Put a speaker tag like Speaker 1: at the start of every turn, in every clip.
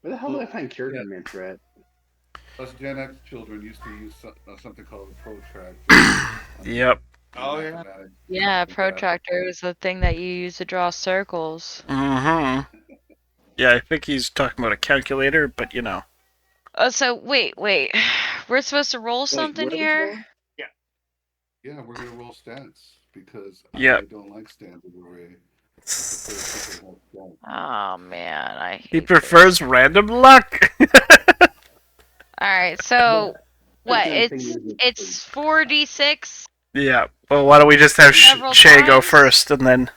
Speaker 1: Where the hell do I find character mantra at?
Speaker 2: Us Gen X children used to use something called a protractor
Speaker 3: Yep.
Speaker 2: in
Speaker 4: Oh yeah.
Speaker 2: mathematics.
Speaker 5: Yeah,
Speaker 2: Like that.
Speaker 5: protractor is the thing that you use to draw circles.
Speaker 3: Mm-hmm. Yeah, I think he's talking about a calculator, but you know.
Speaker 5: Oh, so wait. We're supposed to roll
Speaker 4: Wait,
Speaker 5: something
Speaker 4: where are we
Speaker 5: here?
Speaker 4: going? Yeah.
Speaker 2: Yeah, we're gonna roll stats because
Speaker 3: Yep.
Speaker 2: I don't like standard array. I prefer people who have stats.
Speaker 5: Oh man, I
Speaker 3: He
Speaker 5: hate
Speaker 3: prefers
Speaker 5: this.
Speaker 3: random luck.
Speaker 5: Alright,
Speaker 1: Yeah,
Speaker 5: so what?
Speaker 1: I'm thinking
Speaker 5: It's 4d6
Speaker 3: Yeah. Well, why don't we just have
Speaker 5: several
Speaker 3: Shay go
Speaker 5: times?
Speaker 3: first, and then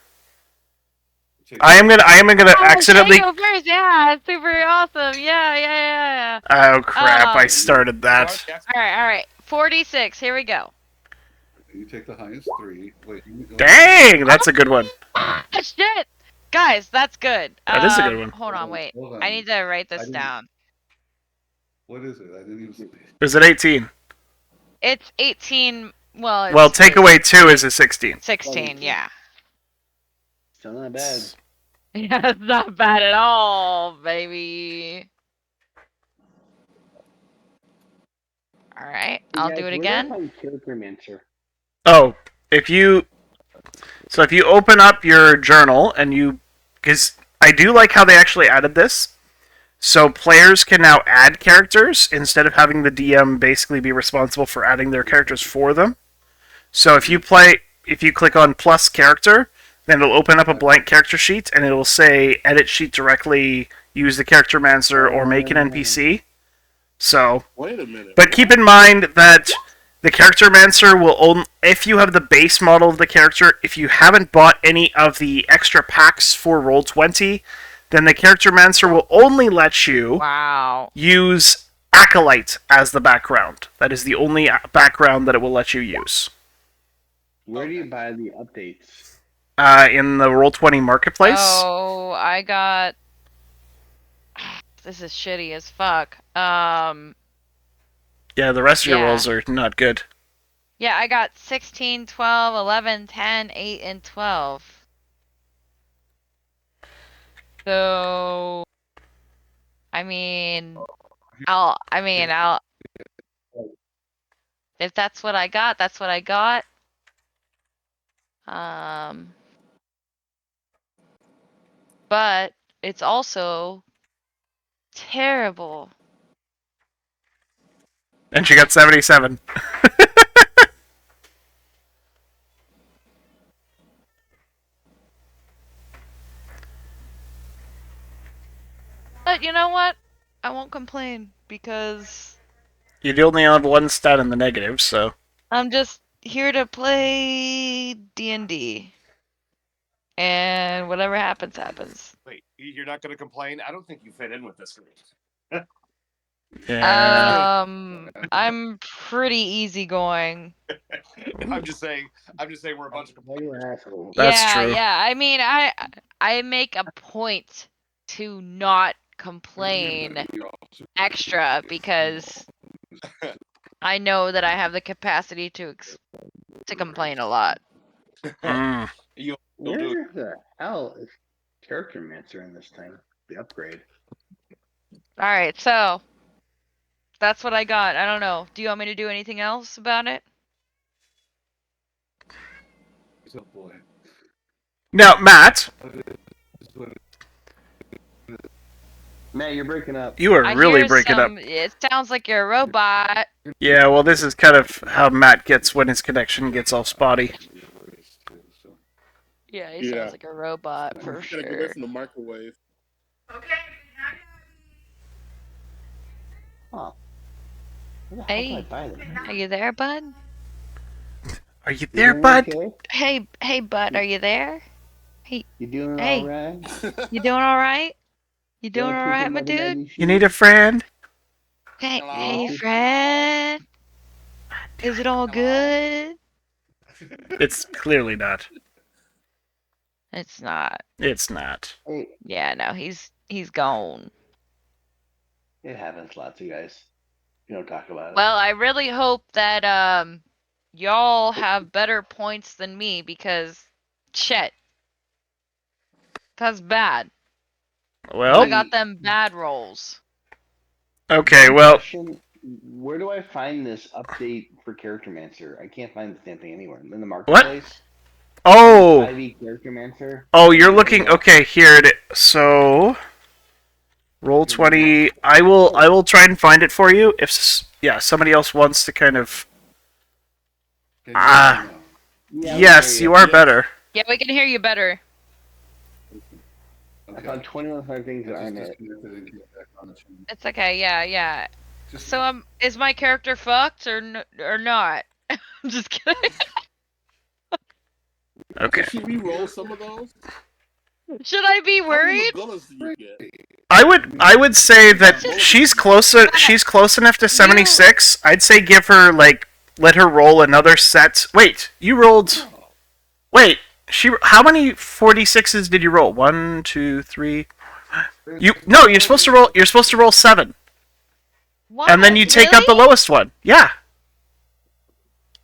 Speaker 2: Take
Speaker 3: I am gonna
Speaker 5: Oh,
Speaker 3: accidentally.
Speaker 5: Shay go first. Yeah, super awesome. Yeah.
Speaker 3: Oh crap! I
Speaker 5: Um.
Speaker 3: started that.
Speaker 5: All right. 4d6. Here we go.
Speaker 2: You take the highest 3. Wait.
Speaker 3: Dang, that's a good one.
Speaker 5: Ah, shit, guys, that's good.
Speaker 3: That is a good one.
Speaker 5: Hold on, wait.
Speaker 2: Hold on.
Speaker 5: I need to write
Speaker 2: I
Speaker 5: this
Speaker 2: didn't.
Speaker 5: down.
Speaker 2: What is it? I didn't even see.
Speaker 3: Is it 18?
Speaker 5: It's 18. Well,
Speaker 3: Well, take away 2 is a 16.
Speaker 5: 16. Yeah.
Speaker 1: Still not bad.
Speaker 5: Yeah, it's not bad at all, baby. All right, I'll do it again.
Speaker 1: Where do I find character mantra?
Speaker 3: Oh, if you open up your journal and because I do like how they actually added this. So players can now add characters instead of having the DM basically be responsible for adding their characters for them. So if you click on plus character, then it'll open up a blank character sheet and it'll say edit sheet directly, use the character mancer, or make an NPC. So,
Speaker 4: Wait a minute.
Speaker 3: but keep in mind that the character mancer will only, if you have the base model of the character, if you haven't bought any of the extra packs for Roll20, then the character mancer will only let you use Acolyte as the background. That is the only background that it will let you use.
Speaker 1: Where do you buy the updates?
Speaker 3: In the Roll20 marketplace.
Speaker 5: Oh, I got. This is shitty as fuck.
Speaker 3: Yeah, the rest of your rolls are not good.
Speaker 5: Yeah, I got 16, 12, 11, 10, 8, and 12. So, I mean, if that's what I got, that's what I got. But it's also terrible.
Speaker 3: And she got 77.
Speaker 5: But you know what? I won't complain because
Speaker 3: you only have one stat in the negative, so
Speaker 5: I'm just here to play DnD. And whatever happens, happens.
Speaker 4: Wait, you're not going to complain? I don't think you fit in with this group.
Speaker 3: yeah.
Speaker 5: I'm pretty easygoing.
Speaker 4: I'm just saying we're a bunch of
Speaker 1: assholes.
Speaker 3: That's true.
Speaker 5: Yeah. I mean, I make a point to not complain extra because I know that I have the capacity to complain a lot.
Speaker 3: Mm.
Speaker 1: Where the hell is character mancer in this thing? The upgrade.
Speaker 5: All right, so that's what I got. I don't know. Do you want me to do anything else about it?
Speaker 2: Oh boy.
Speaker 3: Now, Matt.
Speaker 1: Matt, you're breaking up.
Speaker 3: You are really breaking up.
Speaker 5: It sounds like you're a robot.
Speaker 3: Yeah, well, this is kind of how Matt gets when his connection gets all spotty.
Speaker 5: Yeah, he sounds like a robot for sure.
Speaker 4: Gotta get away from the microwave.
Speaker 6: Okay.
Speaker 1: Oh. Where the hell
Speaker 5: Hey,
Speaker 1: do I buy them?
Speaker 5: are you there, bud?
Speaker 3: Are you there, bud?
Speaker 1: Okay?
Speaker 5: Hey, bud, are you there? Hey,
Speaker 1: You doing
Speaker 5: hey,
Speaker 1: all right?
Speaker 5: you doing all right? You doing all right, my dude?
Speaker 3: You need a friend?
Speaker 5: Hey, Fred. Is it all good?
Speaker 3: It's clearly not.
Speaker 5: It's not.
Speaker 3: It's not.
Speaker 1: Hey,
Speaker 5: Yeah, no, he's gone.
Speaker 1: it happens lots of guys. You don't talk about it.
Speaker 5: Well, I really hope that y'all have better points than me because shit. That's bad.
Speaker 3: Well,
Speaker 5: I got them bad rolls.
Speaker 3: okay,
Speaker 1: One
Speaker 3: well,
Speaker 1: question, where do I find this update for Character Mancer? I can't find the damn thing anywhere. In the marketplace?
Speaker 3: oh,
Speaker 1: 5e Character Mancer?
Speaker 3: oh,
Speaker 1: And
Speaker 3: you're
Speaker 1: what is
Speaker 3: looking,
Speaker 1: that?
Speaker 3: okay, here it is. So, roll 20, I will try and find it for you if, yeah, somebody else wants to kind of,
Speaker 2: Can you hear me now?
Speaker 1: Yeah, we
Speaker 3: yes,
Speaker 1: hear
Speaker 3: you
Speaker 1: you.
Speaker 3: are
Speaker 4: Yeah.
Speaker 3: better.
Speaker 5: Yeah, we can hear you better.
Speaker 1: I
Speaker 2: Okay.
Speaker 1: found 21 things that
Speaker 2: I
Speaker 1: aren't
Speaker 2: just
Speaker 1: it.
Speaker 2: disconnected and came back on the channel.
Speaker 5: It's okay. Yeah.
Speaker 2: Just
Speaker 5: So is my character fucked or not? I'm just kidding.
Speaker 3: Okay.
Speaker 4: Did she re-roll some of those?
Speaker 5: Should I be
Speaker 4: How many
Speaker 5: worried?
Speaker 4: Magulas do you get?
Speaker 3: I would say that
Speaker 5: just-
Speaker 3: she's close enough to
Speaker 5: You-
Speaker 3: 76. I'd say give her like let her roll another set. Wait, you rolled. Wait, how many 46s did you roll? 1, 2, 3. No, you're supposed to roll. You're supposed to roll 7,
Speaker 5: What?
Speaker 3: and then you take out the
Speaker 5: Really?
Speaker 3: lowest one. Yeah,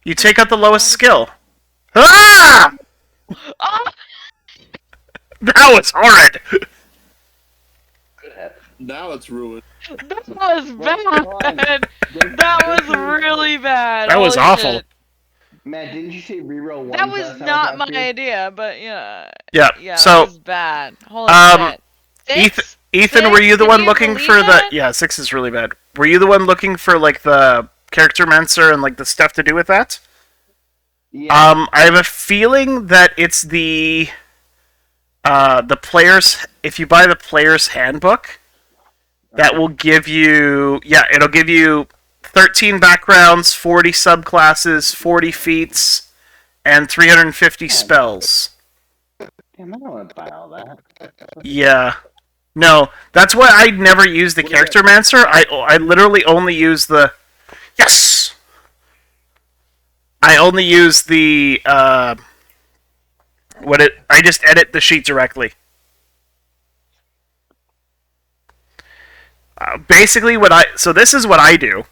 Speaker 3: you take out the lowest skill. Ah,
Speaker 5: Oh,
Speaker 3: that was horrid.
Speaker 1: Good heavens.
Speaker 4: Now it's ruined.
Speaker 5: that was
Speaker 1: Well,
Speaker 5: bad.
Speaker 1: Don't-
Speaker 5: That
Speaker 1: don't
Speaker 5: was
Speaker 1: you-
Speaker 5: really bad.
Speaker 3: That was
Speaker 5: Holy
Speaker 3: awful.
Speaker 5: shit.
Speaker 1: Matt, didn't you say reroll one?
Speaker 5: That was not my idea, but yeah.
Speaker 3: Yeah.
Speaker 5: Yeah,
Speaker 3: So,
Speaker 5: that was bad. Holy
Speaker 3: um,
Speaker 5: shit.
Speaker 3: Ethan,
Speaker 5: Six?
Speaker 3: were you the
Speaker 5: Can
Speaker 3: one
Speaker 5: you
Speaker 3: looking
Speaker 5: believe
Speaker 3: for the?
Speaker 5: that?
Speaker 3: Yeah, 6 is really bad. Were you the one looking for like the character mancer and like the stuff to do with that?
Speaker 1: Yeah.
Speaker 3: I have a feeling that it's the players. If you buy the player's handbook, that will give you. Yeah, it'll give you 13 backgrounds, 40 subclasses, 40 feats, and 350 spells.
Speaker 1: Damn, I don't want to buy all that.
Speaker 3: Yeah. No, that's why I never use the
Speaker 1: What
Speaker 3: character mancer. I literally only use the. Yes! I only use the I just edit the sheet directly. Basically so this is what I do,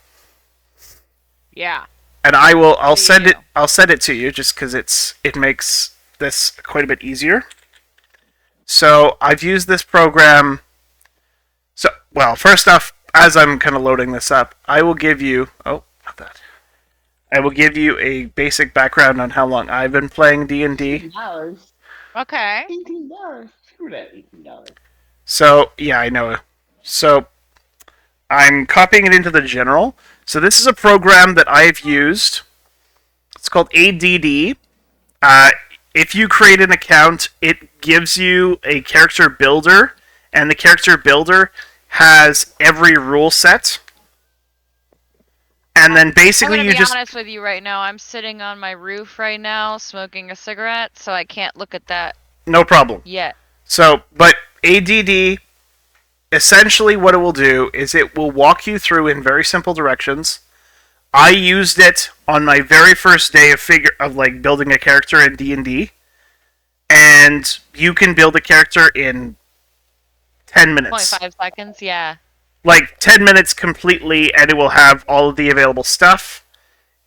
Speaker 5: Yeah.
Speaker 3: and I'll
Speaker 5: What do you
Speaker 3: send
Speaker 5: do?
Speaker 3: I'll send it to you just cuz it makes this quite a bit easier. So, I've used this program. So, well, first off, as I'm kind of loading this up, I will give you not that. I will give you a basic background on how long I've been playing D&D.
Speaker 1: $18.
Speaker 5: Okay.
Speaker 1: $18. Screw that $18.
Speaker 3: So, yeah, I know. So, I'm copying it into the general. So, this is a program that I've used. It's called ADD. If you create an account, it gives you a character builder, and the character builder has every rule set. And then basically
Speaker 5: I'm
Speaker 3: you
Speaker 5: gonna be
Speaker 3: just
Speaker 5: honest with you right now. I'm sitting on my roof right now smoking a cigarette, so I can't look at that
Speaker 3: no problem.
Speaker 5: yet.
Speaker 3: So, but ADD, essentially what it will do is it will walk you through in very simple directions. I used it on my very first day of like building a character in D&D, and you can build a character in 10 minutes.
Speaker 5: 0.5 seconds, yeah.
Speaker 3: Like 10 minutes completely, and it will have all of the available stuff.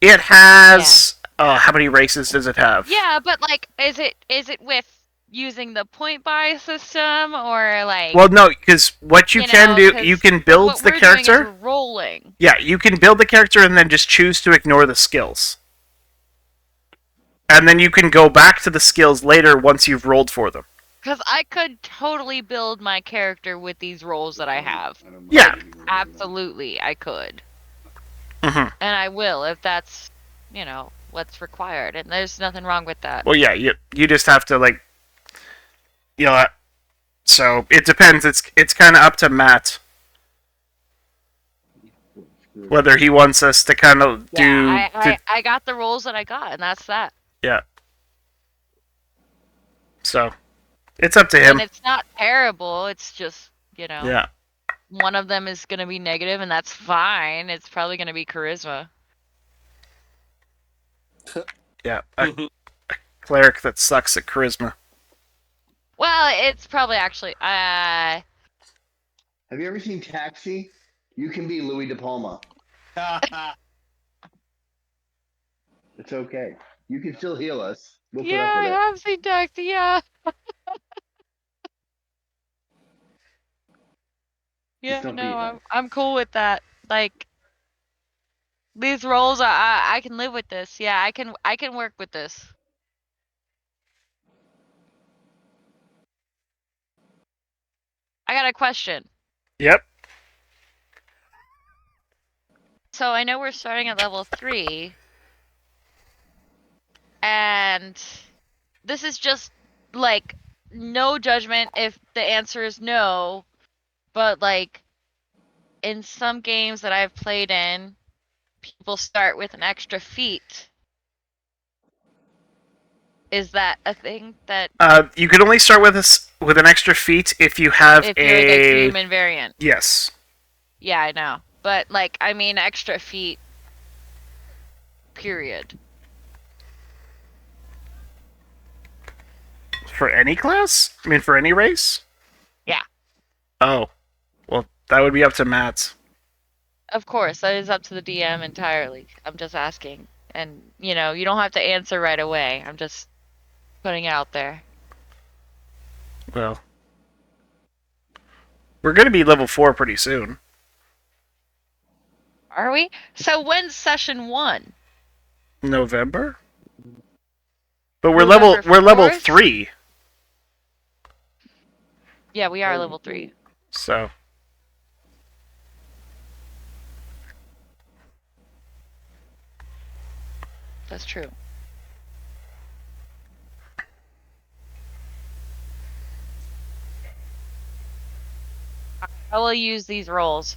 Speaker 3: It has how many races does it have?
Speaker 5: Yeah, but like, is it with using the point buy system or like?
Speaker 3: Well, no, because what you can do, you can build
Speaker 5: what
Speaker 3: the
Speaker 5: we're doing is
Speaker 3: character.
Speaker 5: we're rolling.
Speaker 3: Yeah, you can build the character and then just choose to ignore the skills. And then you can go back to the skills later once you've rolled for them.
Speaker 5: Because I could totally build my character with these rolls that I have.
Speaker 3: Yeah.
Speaker 5: Absolutely, I could.
Speaker 3: Mm-hmm.
Speaker 5: And I will if that's, what's required. And there's nothing wrong with that.
Speaker 3: Well, yeah, you just have to, like, so it depends. It's kind of up to Matt whether he wants us to kind of do.
Speaker 5: Yeah, I got the rolls that I got, and that's that.
Speaker 3: Yeah. So, it's up to him.
Speaker 5: And it's not terrible. It's just,
Speaker 3: Yeah.
Speaker 5: one of them is going to be negative, and that's fine. It's probably going to be charisma.
Speaker 3: Yeah. A cleric that sucks at charisma.
Speaker 5: Well, it's probably actually.
Speaker 1: Have you ever seen Taxi? You can be Louis De Palma. It's okay. You can still heal us. We'll put
Speaker 5: Yeah,
Speaker 1: up
Speaker 5: I
Speaker 1: with it.
Speaker 5: have seen Taxi. Yeah. Yeah,
Speaker 1: don't be
Speaker 5: no,
Speaker 1: nice.
Speaker 5: I'm cool with that. Like these roles, I can live with this. Yeah, I can work with this. I got a question.
Speaker 3: Yep.
Speaker 5: So I know we're starting at level 3, and this is just like no judgment if the answer is no, but like in some games that I've played in, people start with an extra feat. Is that a thing that
Speaker 3: You can only start with an extra feat if you have
Speaker 5: if you're like a dream invariant?
Speaker 3: Yes.
Speaker 5: Yeah, I know. But like I mean extra feat period.
Speaker 3: For any class? I mean, for any race?
Speaker 5: Yeah.
Speaker 3: Oh. Well, that would be up to Matt.
Speaker 5: Of course, that is up to the DM entirely. I'm just asking. And you know, you don't have to answer right away. I'm just putting it out there.
Speaker 3: Well. We're going to be level 4 pretty soon.
Speaker 5: Are we? So when's session 1?
Speaker 3: November? But
Speaker 5: November
Speaker 3: we're level
Speaker 5: 4th?
Speaker 3: 3.
Speaker 5: Yeah, we are level 3.
Speaker 3: So
Speaker 5: That's true. I will use these rolls.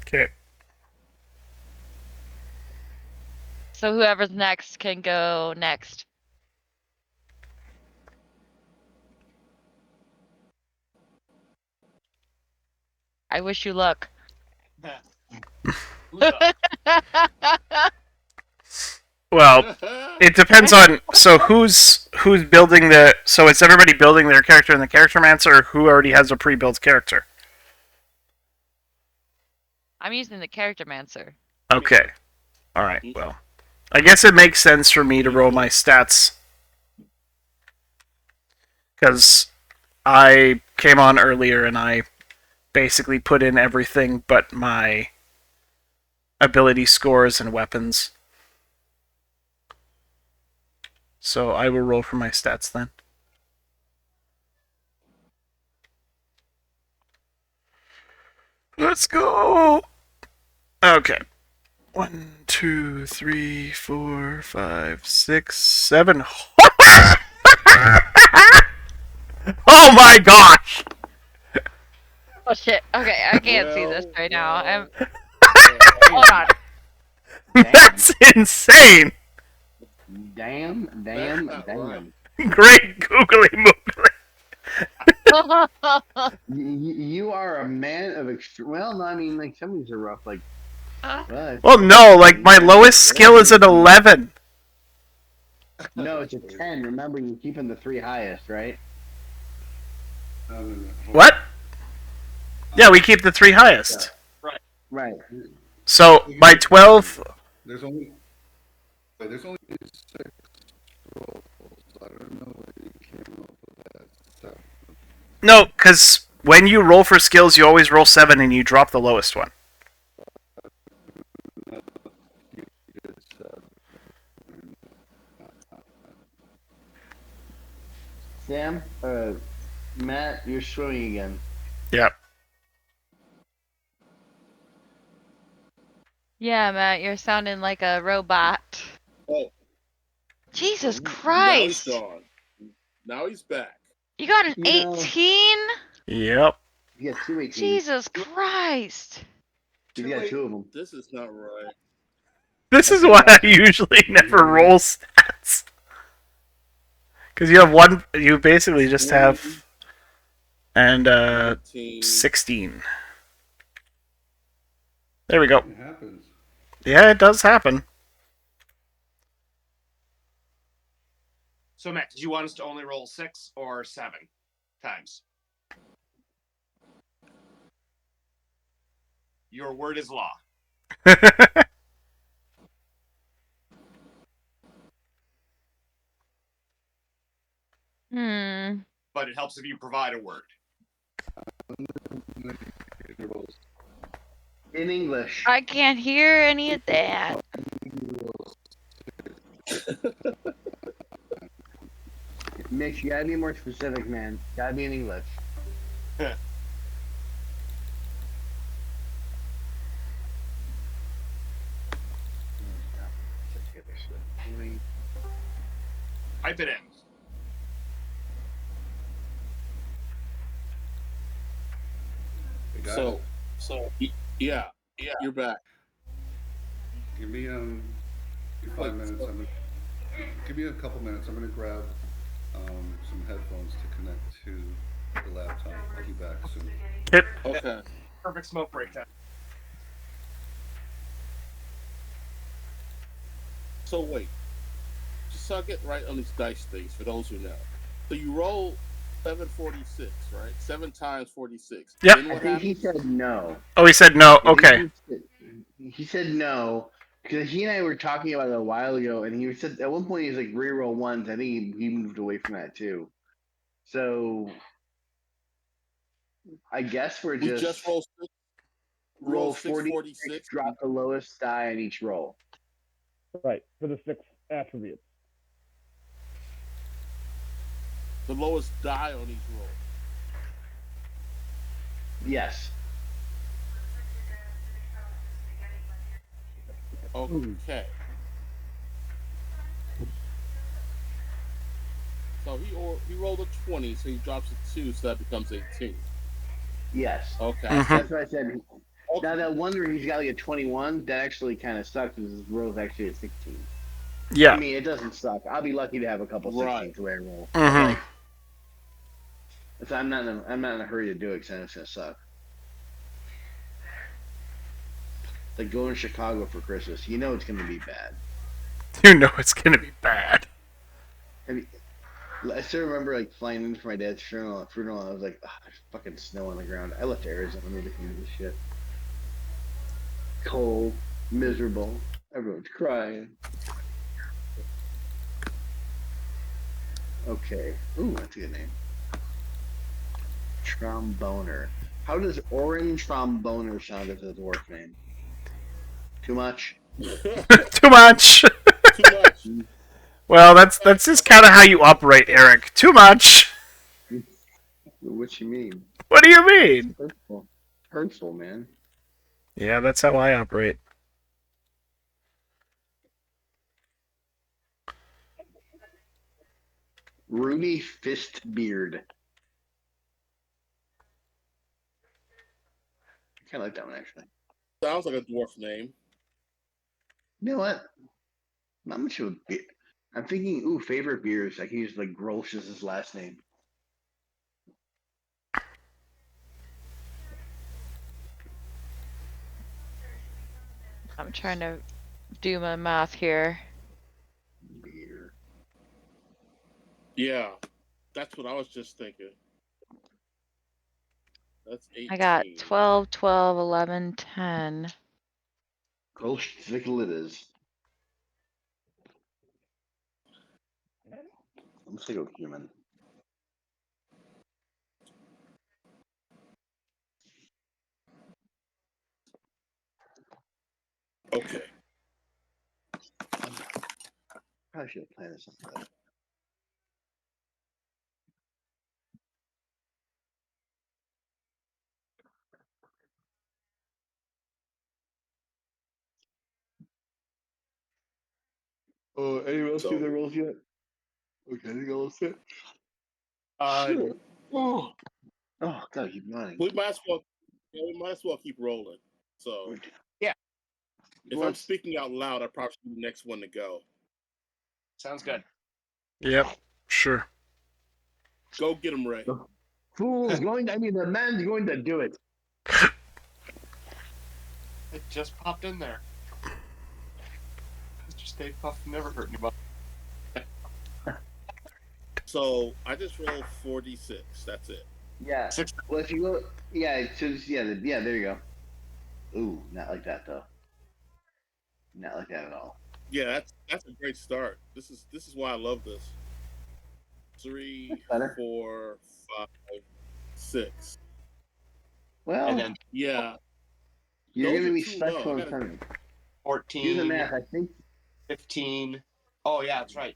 Speaker 3: okay.
Speaker 5: So whoever's next can go next. I wish you luck.
Speaker 4: Who's up?
Speaker 3: Well, it depends on who's building the so it's everybody building their character in the character mancer or who already has a pre-built character.
Speaker 5: I'm using the character mancer.
Speaker 3: Okay. All right. Well, I guess it makes sense for me to roll my stats cuz I came on earlier and I basically put in everything but my ability scores and weapons. So I will roll for my stats then. Let's go. Okay. 1, 2, 3, 4, 5, 6, 7. Oh my gosh!
Speaker 5: Oh shit. Okay, I can't see this right now. I'm
Speaker 2: Hey,
Speaker 5: hold on.
Speaker 3: That's insane!
Speaker 1: Damn.
Speaker 4: That's not right.
Speaker 3: Great googly moogly.
Speaker 1: You are a man of extreme. Well, no, I mean, like some of these are rough. Like,
Speaker 3: Well, no, like my lowest skill is an 11.
Speaker 1: No, it's a 10. Remember, you're keeping the 3 highest, right?
Speaker 2: no.
Speaker 3: What? Yeah, we keep the 3 highest.
Speaker 1: Right.
Speaker 3: So my 12.
Speaker 2: There's only 6 rolls. I don't know where you came up with that stuff.
Speaker 3: No, because when you roll for skills, you always roll 7 and you drop the lowest one.
Speaker 1: Sam, Matt, you're swimming again.
Speaker 3: Yep.
Speaker 5: Yeah, Matt, you're sounding like a robot.
Speaker 4: Oh,
Speaker 5: Jesus
Speaker 4: now he's
Speaker 5: Christ!
Speaker 4: gone. Now he's back.
Speaker 5: You got an
Speaker 1: You know-
Speaker 5: 18?
Speaker 3: Yep.
Speaker 1: You got 2 18s.
Speaker 5: Jesus Christ!
Speaker 1: You got 2 of them.
Speaker 4: This is not right.
Speaker 3: This is why I usually never roll stats. Because you have one, you basically just have, and
Speaker 4: 19.
Speaker 3: 16. There we go.
Speaker 2: It happens.
Speaker 3: Yeah, it does happen.
Speaker 6: So, Matt, did you want us to only roll 6 or 7 times? Your word is law.
Speaker 5: Hmm.
Speaker 6: But it helps if you provide a word.
Speaker 2: rolls.
Speaker 1: In English.
Speaker 5: I can't hear any of that.
Speaker 1: Mitch, you gotta be more specific, man. Gotta be in English.
Speaker 6: Type it in.
Speaker 2: You got
Speaker 4: So,
Speaker 2: it?
Speaker 4: yeah, you're back.
Speaker 2: Give me 5 minutes. Give me a couple minutes. I'm gonna grab some headphones to connect to the laptop. I'll be back soon.
Speaker 3: Yep.
Speaker 4: Okay.
Speaker 6: Perfect smoke break time.
Speaker 4: So wait, just so I get right on these dice things for those who know. So you roll 746, right? 7 times 46.
Speaker 3: Yep.
Speaker 4: Then
Speaker 1: I
Speaker 4: what
Speaker 1: think he
Speaker 4: happens?
Speaker 1: said no.
Speaker 3: Oh, he said no.
Speaker 1: I think
Speaker 3: Okay.
Speaker 1: he said no because he and I were talking about it a while ago, and he said at one point he was like reroll ones. I think he moved away from that too. So I guess we're
Speaker 4: We just roll
Speaker 1: roll
Speaker 4: 646.
Speaker 1: 46, drop the lowest die on each roll.
Speaker 7: Right, for the 6 attributes.
Speaker 4: The lowest die on each roll.
Speaker 1: Yes.
Speaker 4: Okay. So he rolled a 20, so he drops a 2, so that becomes 18.
Speaker 1: Yes.
Speaker 4: Okay.
Speaker 3: Mhm.
Speaker 1: That's what I said.
Speaker 4: Okay.
Speaker 1: Now that one where he's got like a 21, that actually kind of sucks because his roll's actually a 16.
Speaker 3: Yeah.
Speaker 1: I mean, it doesn't suck. I'll be lucky to have a couple
Speaker 4: Right.
Speaker 1: 16s the way I roll.
Speaker 3: Mhm.
Speaker 1: Like, so I'm not in a hurry to do it because I know it's gonna suck. Like going to Chicago for Christmas, you know it's gonna be bad.
Speaker 3: You know it's gonna be bad.
Speaker 1: I still remember like flying in for my dad's funeral. And I was like, oh, there's fucking snow on the ground. I left Arizona to come to this shit. Cold, miserable. Everyone's crying. Okay. Ooh, that's a good name. Tromboner. How does Orin Tromboner sound as a dwarf name? Too much?
Speaker 3: Too much.
Speaker 4: Too much.
Speaker 3: Well, that's just kind of how you operate, Eric. Too much.
Speaker 1: What you mean?
Speaker 3: What do you mean?
Speaker 1: Hurtful. Hurtful, man.
Speaker 3: Yeah, that's how I operate.
Speaker 1: Rudy Fistbeard. I kind of like that one, actually.
Speaker 4: Sounds like a dwarf name.
Speaker 1: You know what? Not much of a beer. I'm thinking, ooh, favorite beers. I can use like Grolsch as his last name.
Speaker 5: I'm trying to do my math here.
Speaker 1: Beer.
Speaker 4: Yeah. That's what I was just thinking. That's 18.
Speaker 5: I got 12, 12, 11, 10.
Speaker 1: Grolsch Zwickel it is. I'm just gonna go human.
Speaker 4: Okay.
Speaker 1: Probably should have planned this better. Oh, anyone else do their rolls yet? Okay, you go sit. Shit. Oh, God, keep yawning.
Speaker 4: We might as well keep rolling. So if I'm speaking out loud, I probably should be the next one to go.
Speaker 6: Sounds good.
Speaker 3: Yep. Sure.
Speaker 4: Go get him, Ray.
Speaker 1: Fool's going. I mean, the man's going to do it.
Speaker 6: It just popped in there. Mr. Stay Puft never hurt anybody.
Speaker 4: So I just rolled 46. That's it.
Speaker 1: Yeah.
Speaker 6: 6.
Speaker 1: Well, if you go, yeah, yeah, there you go. Ooh, not like that though. Not like that at all.
Speaker 4: Yeah, that's a great start. This is why I love this. 3,
Speaker 1: That's better.
Speaker 4: 4, 5, 6.
Speaker 1: Well,
Speaker 6: and then
Speaker 4: Yeah,
Speaker 1: you're
Speaker 4: those
Speaker 1: going to
Speaker 4: are
Speaker 1: be
Speaker 4: too low.
Speaker 1: special
Speaker 4: I
Speaker 1: in
Speaker 4: gotta,
Speaker 1: tournament.
Speaker 6: 14,
Speaker 1: Do the math. I think
Speaker 6: 15. Oh yeah, that's right.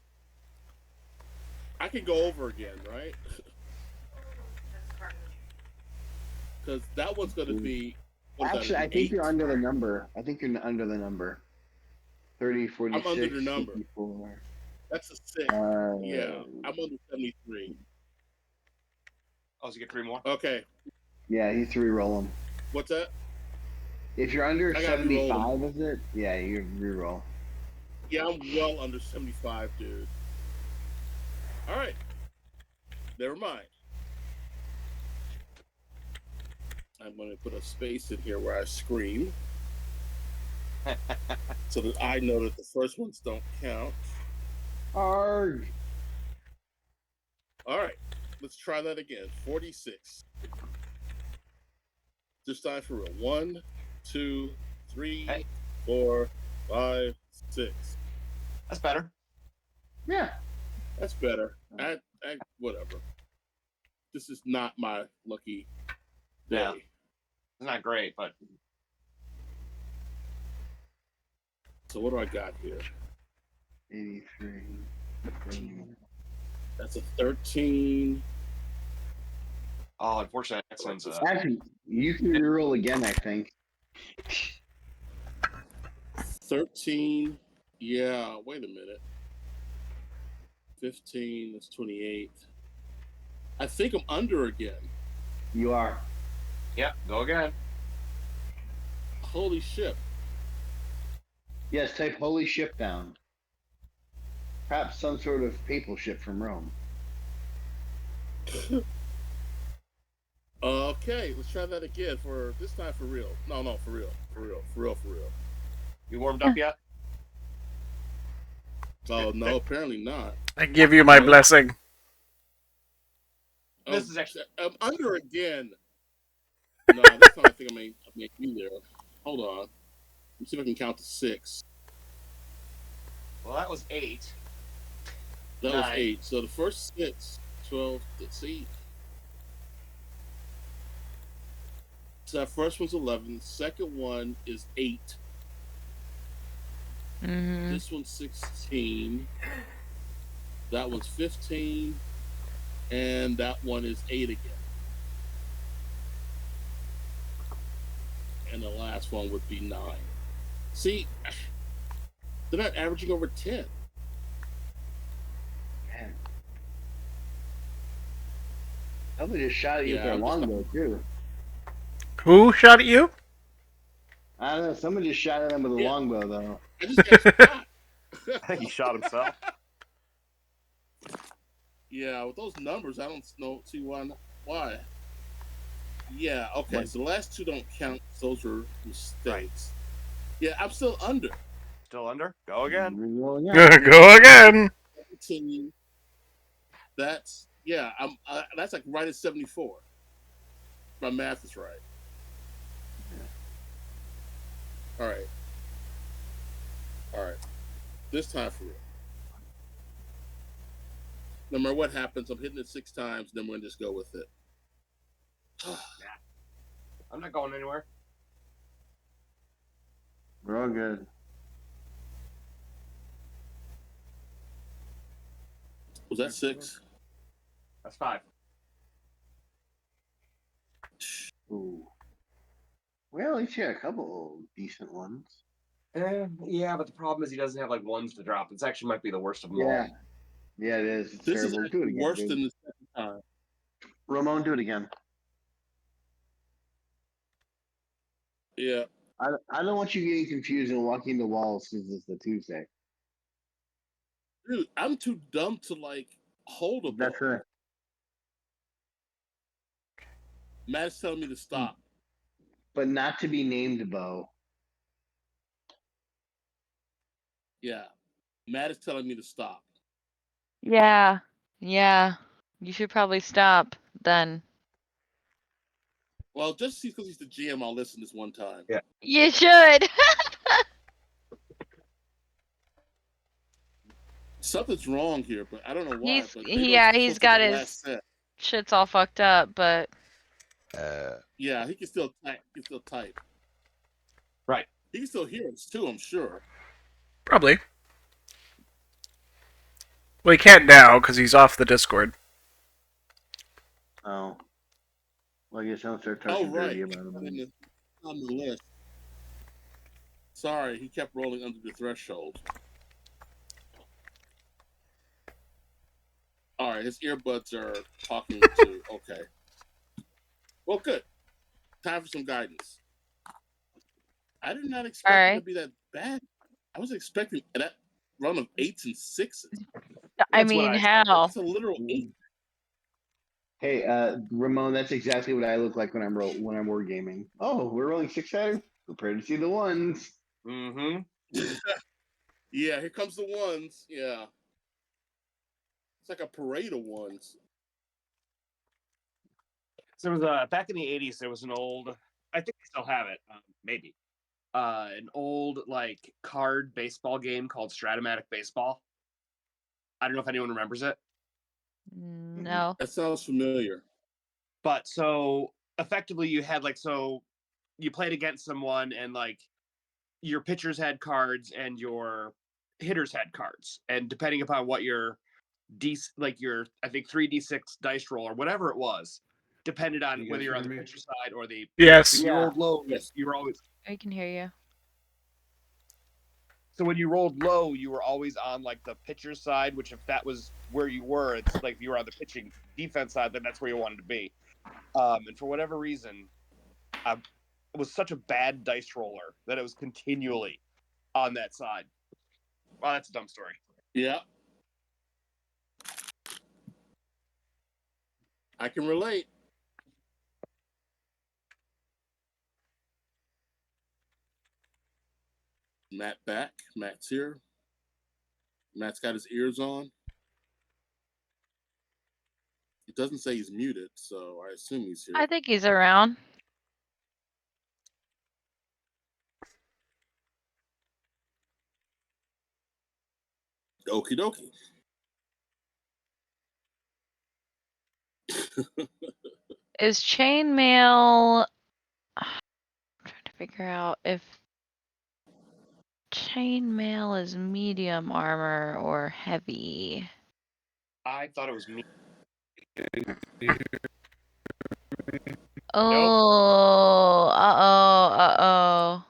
Speaker 4: I can go over again, right? Because that one's gonna be. What is that?
Speaker 1: actually,
Speaker 4: An
Speaker 1: I think
Speaker 4: 8?
Speaker 1: you're under the number. I think you're under the number. 30,
Speaker 4: I'm under
Speaker 1: 46,
Speaker 4: the number.
Speaker 1: 54.
Speaker 4: That's a 6. Yeah, I'm under 73.
Speaker 6: Oh, so you get 3 more.
Speaker 4: Okay,
Speaker 1: Yeah, you have to re-roll them.
Speaker 4: what's that?
Speaker 1: If you're under
Speaker 4: I gotta re-roll
Speaker 1: 75, is it? Yeah, you re-roll.
Speaker 4: Yeah, I'm well under 75, dude. All right, never mind. I'm gonna put a space in here where I scream, so that I know that the first ones don't count.
Speaker 1: Arg.
Speaker 4: All right, let's try that again. 46. This time for real. 1, 2, 3,
Speaker 6: Hey.
Speaker 4: 4, 5, 6.
Speaker 6: That's better.
Speaker 1: Yeah.
Speaker 4: That's better. I whatever. This is not my lucky day.
Speaker 6: Yeah. It's not great, but
Speaker 4: So what do I got here?
Speaker 1: 83.
Speaker 4: That's a 13.
Speaker 6: oh, unfortunately, that sounds.
Speaker 1: Actually, you can re-roll again, I think.
Speaker 4: 13. Yeah, wait a minute. 15, that's 28. I think I'm under again.
Speaker 1: You are.
Speaker 6: Yeah, go again.
Speaker 4: Holy shit.
Speaker 1: Yes, type holy ship down. Perhaps some sort of papal ship from Rome.
Speaker 4: Okay, let's try that again for this time for real. No, for real. For real.
Speaker 6: You warmed up yet?
Speaker 4: Oh, no, apparently not.
Speaker 3: I give you my blessing.
Speaker 6: This is actually.
Speaker 4: I'm under again. No, this time I think I may be there. Hold on. Let me see if I can count to 6.
Speaker 6: Well, that was 8.
Speaker 4: That was
Speaker 6: 9.
Speaker 4: 8. So the first 6, 12, let's see. So that first one's 11. The second one is 8.
Speaker 5: Mm-hmm.
Speaker 4: This one's 16. That one's 15. And that one is 8 again. And the last one would be 9. See, they're not averaging over 10.
Speaker 1: Man. Somebody just shot at you
Speaker 4: Yeah,
Speaker 1: with their
Speaker 4: I'm just
Speaker 1: longbow, too.
Speaker 3: Who shot at you?
Speaker 1: I don't know. Somebody just shot at him with a
Speaker 4: Yeah.
Speaker 1: longbow, though.
Speaker 4: I just got shot.
Speaker 8: I think he shot himself.
Speaker 4: Yeah, with those numbers, I don't see why. Yeah, okay.
Speaker 1: What?
Speaker 4: So the last 2 don't count. Those are mistakes. Yeah, I'm still under.
Speaker 8: Still under? Go again.
Speaker 1: Re-roll again.
Speaker 3: Go again.
Speaker 4: 17. That's that's like right at 74. My math is right. All right. This time for real. No matter what happens, I'm hitting it 6 times. Then we're gonna just go with it.
Speaker 6: I'm not going anywhere.
Speaker 1: We're all good.
Speaker 4: Was that 6?
Speaker 6: That's 5.
Speaker 1: Ooh. Well, at least you had a couple decent ones.
Speaker 6: Yeah, but the problem is he doesn't have like ones to drop. This actually might be the worst of them
Speaker 1: Yeah.
Speaker 6: all.
Speaker 1: Yeah, it is. It's
Speaker 4: This
Speaker 1: terrible.
Speaker 4: is
Speaker 1: Do it again.
Speaker 4: worse
Speaker 1: dude.
Speaker 4: than the second time.
Speaker 1: Ramon, do it again.
Speaker 4: Yeah.
Speaker 1: I don't want you getting confused and walking the walls because it's the Tuesday.
Speaker 4: Dude, I'm too dumb to like hold a bow.
Speaker 1: That's right.
Speaker 4: Matt's telling me to stop.
Speaker 1: But not to be named bow.
Speaker 4: Yeah. Matt is telling me to stop.
Speaker 5: Yeah. You should probably stop then.
Speaker 4: Well, just because he's the GM, I'll listen this one time.
Speaker 6: Yeah.
Speaker 5: You should.
Speaker 4: Something's wrong here, but I don't know why.
Speaker 5: He's
Speaker 4: but maybe I'm supposed
Speaker 5: he's
Speaker 4: to
Speaker 5: got
Speaker 4: get the
Speaker 5: his
Speaker 4: last set.
Speaker 5: shit's all fucked up, but
Speaker 4: Yeah, he can still type. He can still type.
Speaker 6: Right.
Speaker 4: He can still hear us too, I'm sure.
Speaker 3: Probably. Well, he can't now because he's off the Discord.
Speaker 1: Oh. Well, I guess I'll start
Speaker 4: Oh,
Speaker 1: talking
Speaker 4: right.
Speaker 1: dirty
Speaker 4: He's
Speaker 1: about him.
Speaker 4: on the list. Sorry, he kept rolling under the threshold. All right, his earbuds are talking to. Okay. Well, good. Time for some guidance. I did not expect it to be that bad. I was expecting that run of 8s and 6s.
Speaker 5: I mean, hell.
Speaker 4: It's a literal 8.
Speaker 1: Hey, Ramon, that's exactly what I look like when I'm wargaming. Oh, we're rolling 6-sided? Prepare to see the ones.
Speaker 6: Mm-hmm.
Speaker 4: Yeah, here comes the ones. Yeah. It's like a parade of ones.
Speaker 6: So it was back in the 80s, there was an old, I think they still have it, maybe. An old like card baseball game called Stratomatic Baseball. I don't know if anyone remembers it.
Speaker 5: No.
Speaker 4: That sounds familiar.
Speaker 6: But so effectively you had like, so you played against someone and like your pitchers had cards and your hitters had cards. And depending upon what your your I think 3d6 dice roll or whatever it was, depended on
Speaker 2: You
Speaker 6: whether
Speaker 2: guys
Speaker 6: you're on
Speaker 2: hear
Speaker 6: the
Speaker 2: me?
Speaker 6: pitcher side or the
Speaker 3: Yes.
Speaker 6: if you rolled low,
Speaker 4: Yes.
Speaker 6: you were always
Speaker 5: I can hear you.
Speaker 6: so when you rolled low, you were always on like the pitcher's side, which if that was where you were, it's like if you were on the pitching defense side, then that's where you wanted to be. And for whatever reason, I was such a bad dice roller that it was continually on that side. Well, that's a dumb story.
Speaker 4: Yeah. I can relate. Matt back. Matt's here. Matt's got his ears on. It doesn't say he's muted, so I assume he's here.
Speaker 5: I think he's around.
Speaker 4: Okie dokie.
Speaker 5: Is chainmail? I'm trying to figure out if chainmail is medium armor or heavy.
Speaker 6: I thought it was me.
Speaker 5: Oh, uh-oh.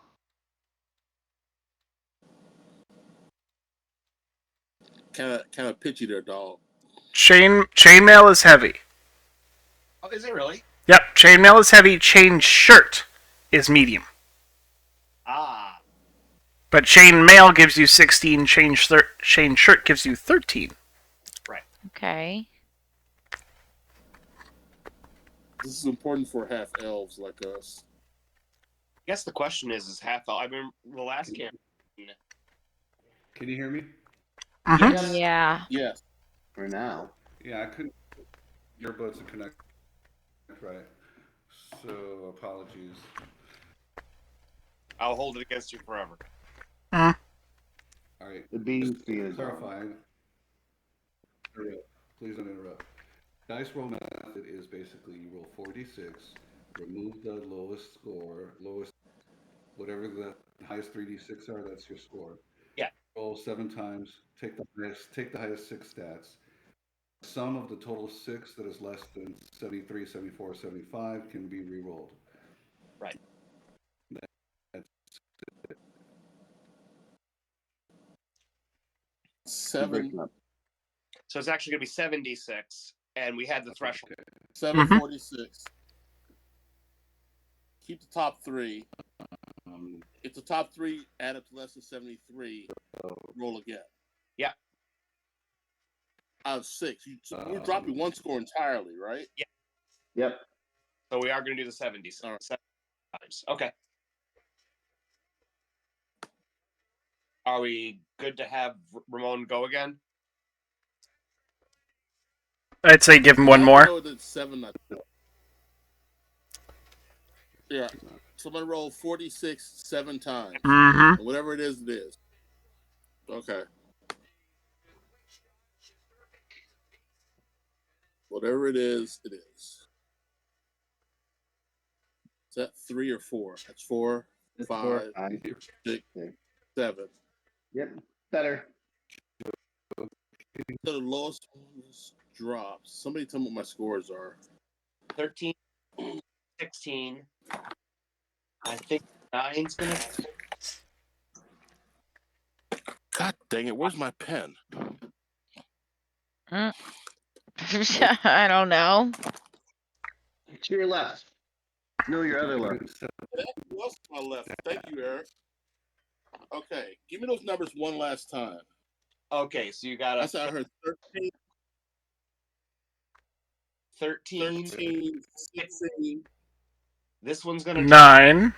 Speaker 4: Kind of pitchy there, dog.
Speaker 3: Chainmail is heavy.
Speaker 6: Oh, is it really?
Speaker 3: Yep, chainmail is heavy. Chain shirt is medium.
Speaker 6: Ah.
Speaker 3: But chainmail gives you 16. Chain shirt gives you 13.
Speaker 6: Right.
Speaker 5: Okay.
Speaker 4: This is important for half elves like us.
Speaker 6: I guess the question is half elf. I mean, the last camp.
Speaker 2: Can you hear me?
Speaker 3: Mm-hmm.
Speaker 5: Yeah.
Speaker 4: Yes.
Speaker 1: For now.
Speaker 2: Yeah, I couldn't earbuds to connect right. So apologies.
Speaker 6: I'll hold it against you forever.
Speaker 3: Mm.
Speaker 2: All right.
Speaker 1: The beating
Speaker 2: Just
Speaker 1: speed is on.
Speaker 2: clarifying. Please don't interrupt. Dice roll method is basically you roll 4d6, remove the lowest score, whatever the highest 3d6 are, that's your score.
Speaker 6: Yeah.
Speaker 2: Roll 7 times, take the highest 6 stats. Sum of the total 6 that is less than 73, 74, 75 can be re-rolled.
Speaker 6: Right.
Speaker 2: That's
Speaker 4: Seven.
Speaker 6: So it's actually going to be 76, and we had the threshold.
Speaker 2: okay.
Speaker 4: 746. Keep the top 3. If the top 3 add up to less than 73, roll again.
Speaker 6: Yeah.
Speaker 4: Out of 6. We're dropping one score entirely, right?
Speaker 6: Yeah.
Speaker 1: Yep.
Speaker 6: So we are going to do the 70s.
Speaker 4: All right.
Speaker 6: 7 times. Okay. Are we good to have Ramon go again?
Speaker 3: I'd say give him one
Speaker 4: I
Speaker 3: more.
Speaker 4: know that 7. Yeah. So I'm going to roll 46 7 times.
Speaker 3: Mm-hmm.
Speaker 4: And whatever it is, it is. Okay. Whatever it is, it is. Is that 3 or 4? That's 4,
Speaker 1: It's
Speaker 4: 5,
Speaker 1: 5,
Speaker 4: 6,
Speaker 1: 6.
Speaker 4: 7.
Speaker 1: Yep, better.
Speaker 4: The lowest drops. Somebody tell me what my scores are.
Speaker 6: 13, 16. I think 9's gonna.
Speaker 4: God dang it! Where's my pen?
Speaker 5: I don't know.
Speaker 1: To your left. No, your other left.
Speaker 4: That was my left. Thank you, Eric. Okay, give me those numbers one last time.
Speaker 6: Okay, so you got
Speaker 4: I
Speaker 6: a
Speaker 4: said I heard 13,
Speaker 6: 13,
Speaker 4: 13, 16.
Speaker 6: This one's gonna
Speaker 3: 9.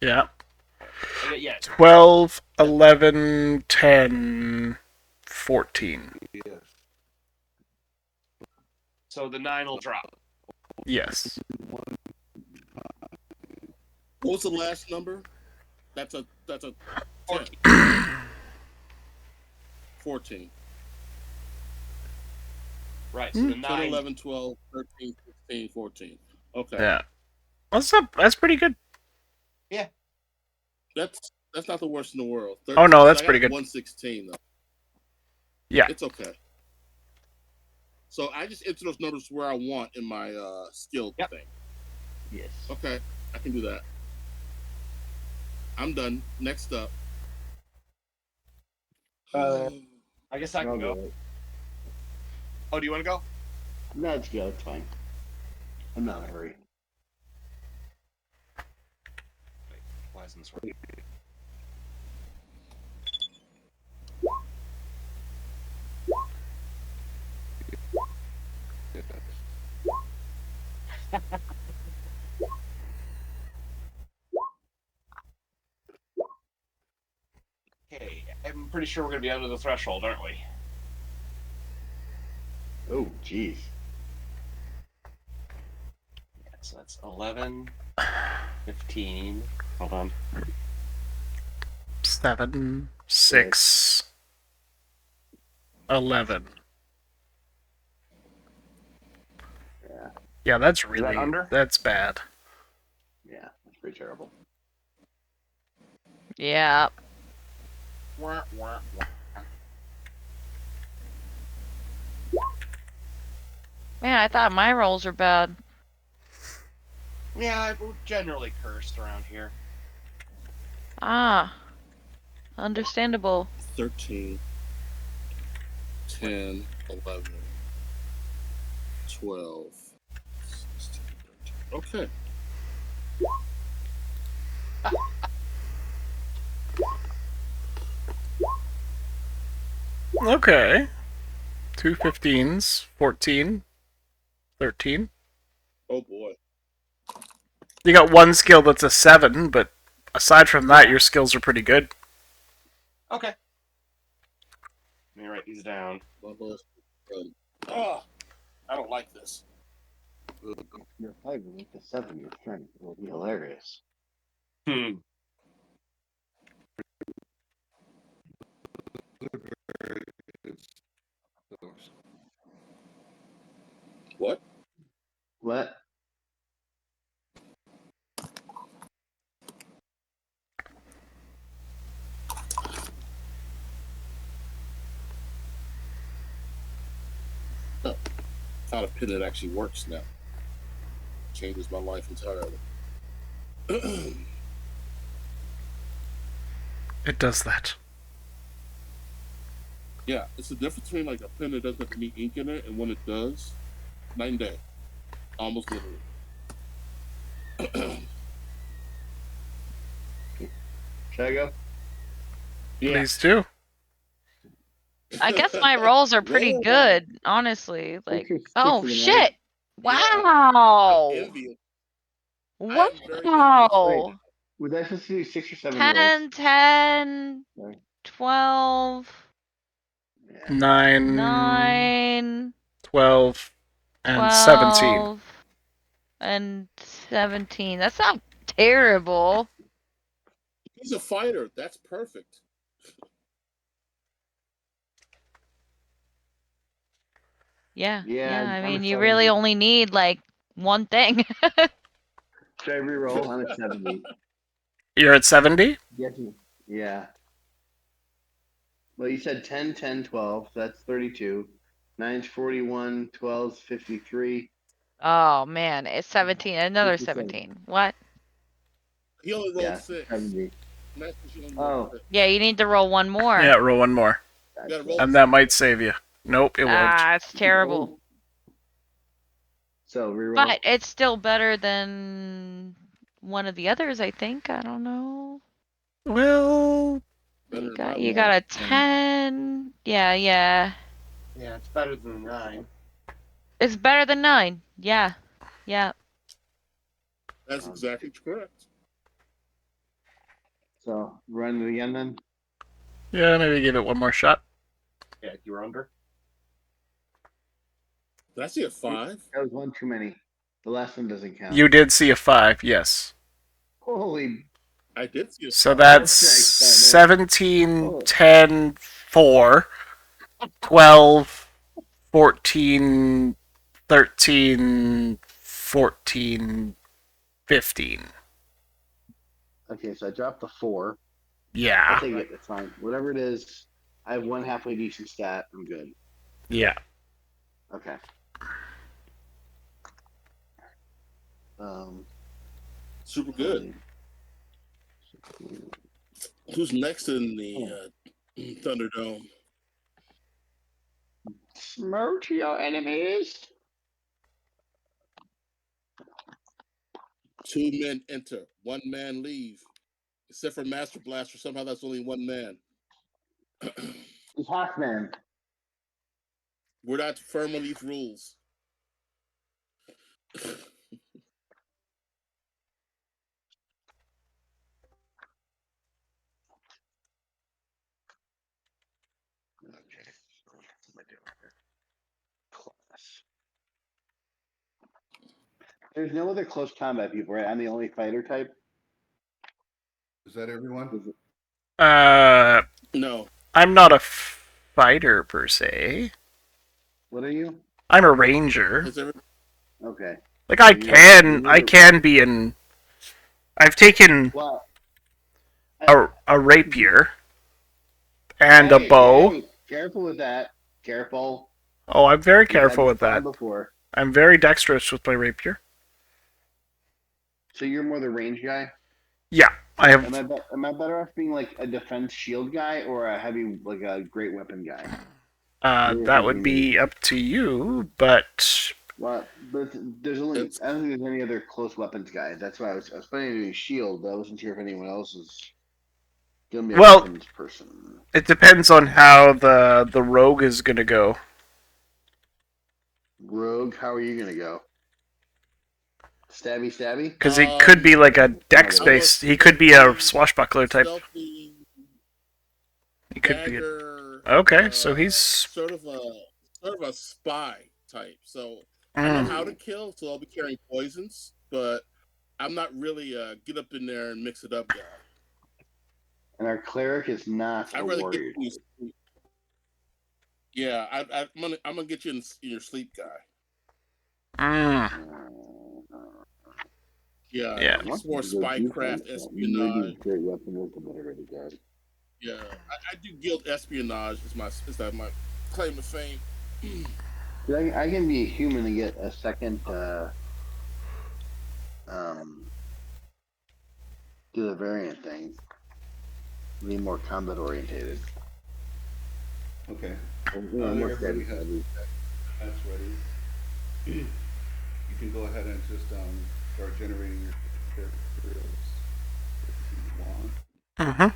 Speaker 3: Yeah.
Speaker 6: Yeah.
Speaker 3: 12, 11, 10, 14.
Speaker 2: Yes.
Speaker 6: So the 9 will drop.
Speaker 3: Yes.
Speaker 4: What was the last number? That's a
Speaker 6: 14.
Speaker 4: 14.
Speaker 6: Right. So the
Speaker 4: 10,
Speaker 6: 9.
Speaker 4: 11, 12, 13, 16, 14. Okay.
Speaker 3: Yeah. What's up? That's pretty good.
Speaker 6: Yeah.
Speaker 4: That's not the worst in the world.
Speaker 3: Oh, no, that's pretty good.
Speaker 4: 116 though.
Speaker 3: Yeah.
Speaker 4: It's okay. So I just enter those numbers where I want in my skill thing.
Speaker 1: Yes.
Speaker 4: Okay, I can do that. I'm done. Next up.
Speaker 6: I guess I can go. Oh, do you want to go?
Speaker 1: No, let's go. It's fine. I'm not in a hurry.
Speaker 6: Why isn't this working? Okay, I'm pretty sure we're gonna be under the threshold, aren't we?
Speaker 1: Oh, jeez.
Speaker 6: Yeah, so that's 11, 15. Hold on.
Speaker 3: 7, 6, 11.
Speaker 1: Yeah.
Speaker 3: Yeah, that's really
Speaker 6: under?
Speaker 3: That's bad.
Speaker 1: Yeah, that's pretty terrible.
Speaker 5: Yeah.
Speaker 6: Wah, wah, wah.
Speaker 5: Man, I thought my rolls were bad.
Speaker 6: Yeah, we're generally cursed around here.
Speaker 5: Ah. Understandable.
Speaker 4: 13, 10, 11, 12, 16, 13. Okay.
Speaker 3: Okay. 2 15s, 14, 13.
Speaker 4: Oh boy.
Speaker 3: You got one skill that's a 7, but aside from that, your skills are pretty good.
Speaker 6: Okay. Let me write these down.
Speaker 4: Oh, I don't like this.
Speaker 1: You're 5 with the 7 you're trying. It will be hilarious.
Speaker 4: What?
Speaker 1: What?
Speaker 4: Oh, found a pin that actually works now. Changes my life entirely.
Speaker 3: It does that.
Speaker 4: Yeah, it's the difference between like a pen that doesn't have any ink in it and when it does. Night and day. Almost literally.
Speaker 1: Should I go?
Speaker 3: Please do.
Speaker 5: I guess my rolls are pretty good, honestly. Like, oh shit! Wow!
Speaker 4: Envious.
Speaker 5: Wow!
Speaker 1: Was I supposed to do 6 or 7
Speaker 5: 10,
Speaker 1: rolls?
Speaker 5: 10,
Speaker 1: Sorry.
Speaker 5: 12,
Speaker 1: Yeah.
Speaker 3: 9,
Speaker 5: 9,
Speaker 3: 12, and 17.
Speaker 5: 12, and 17. That's not terrible.
Speaker 4: He's a fighter. That's perfect.
Speaker 5: Yeah.
Speaker 1: Yeah,
Speaker 5: I
Speaker 1: I'm
Speaker 5: mean, you
Speaker 1: excited.
Speaker 5: really only need like one thing.
Speaker 1: Should I reroll? I'm at 70.
Speaker 3: You're at 70?
Speaker 1: Yes. Yeah. Well, you said 10, 10, 12. So that's 32. 9's 41. 12's 53.
Speaker 5: Oh man, it's 17. Another
Speaker 1: 57.
Speaker 5: 17. What?
Speaker 4: He only rolled
Speaker 1: Yeah,
Speaker 4: 6.
Speaker 1: 70.
Speaker 4: Master, you only rolled
Speaker 1: Oh,
Speaker 4: 6.
Speaker 5: Yeah, you need to roll one more.
Speaker 3: Yeah, roll one more.
Speaker 4: You gotta roll
Speaker 3: And that might save you. Nope, it won't.
Speaker 5: Ah, it's terrible.
Speaker 1: So reroll.
Speaker 5: But it's still better than one of the others, I think. I don't know.
Speaker 3: Well,
Speaker 4: better
Speaker 5: You
Speaker 4: than my
Speaker 5: you
Speaker 4: one.
Speaker 5: got a 10. Yeah, yeah.
Speaker 9: Yeah, it's better than 9.
Speaker 5: It's better than 9. Yeah. Yeah.
Speaker 4: That's exactly correct.
Speaker 1: So run it again then.
Speaker 3: yeah, maybe give it one more shot.
Speaker 9: Yeah, you're under.
Speaker 4: Did I see a 5?
Speaker 1: That was one too many. The last one doesn't count.
Speaker 3: You did see a 5, yes.
Speaker 1: Holy.
Speaker 4: I did see a
Speaker 3: So
Speaker 4: 5.
Speaker 3: that's
Speaker 1: Nice,
Speaker 3: 17, 10, 4, 12, 14, 13, 14, 15.
Speaker 1: Okay, so I dropped the 4.
Speaker 3: Yeah.
Speaker 1: I'll take it. It's fine. Whatever it is, I have one halfway decent stat. I'm good.
Speaker 3: Yeah.
Speaker 1: Okay.
Speaker 4: Super good. Who's next in the Thunderdome?
Speaker 1: Smote your enemies.
Speaker 4: 2 men enter, 1 man leave. Except for Master Blaster, somehow that's only 1 man.
Speaker 1: He's half man.
Speaker 4: We're not firm on these rules.
Speaker 1: Okay. What am I doing here? Class. There's no other close combat people, right? I'm the only fighter type.
Speaker 2: Is that everyone?
Speaker 4: No.
Speaker 3: I'm not a fighter per se.
Speaker 1: What are you?
Speaker 3: I'm a ranger.
Speaker 1: Okay.
Speaker 3: Like I can be in. I've taken
Speaker 1: What?
Speaker 3: a rapier and a bow.
Speaker 1: Hey, careful with that. Careful.
Speaker 3: Oh, I'm very
Speaker 1: We've
Speaker 3: careful
Speaker 1: had
Speaker 3: with
Speaker 1: this
Speaker 3: that.
Speaker 1: fun Before.
Speaker 3: I'm very dexterous with my rapier.
Speaker 1: So you're more the range guy?
Speaker 3: Yeah, I have.
Speaker 1: Am I better off being like a defense shield guy or a heavy, like a great weapon guy?
Speaker 3: That would be up to you, but.
Speaker 1: Well, but there's only I don't think there's any other close weapons guy. That's why I was planning to do shield, but I wasn't sure if anyone else is gonna be a weapons person.
Speaker 3: It depends on how the rogue is gonna go.
Speaker 1: Rogue, how are you gonna go? Stabby?
Speaker 3: Because he could be like a dex based. He could be a swashbuckler type. He could be. Okay, so he's
Speaker 4: sort of a spy type. So I know how to kill, so I'll be carrying poisons, but I'm not really a get up in there and mix it up guy.
Speaker 1: And our cleric is not a warrior.
Speaker 4: Yeah, I'm gonna get you in your sleep guy. Yeah. It's more spycraft, espionage.
Speaker 1: Great weapon with the already guy.
Speaker 4: Yeah, I do guild espionage. Is that my claim to fame?
Speaker 1: I can be a human and get a second. Do the variant thing. Be more combat orientated.
Speaker 2: Okay.
Speaker 1: Everybody
Speaker 2: has that's ready. You can go ahead and just start generating your character if you want.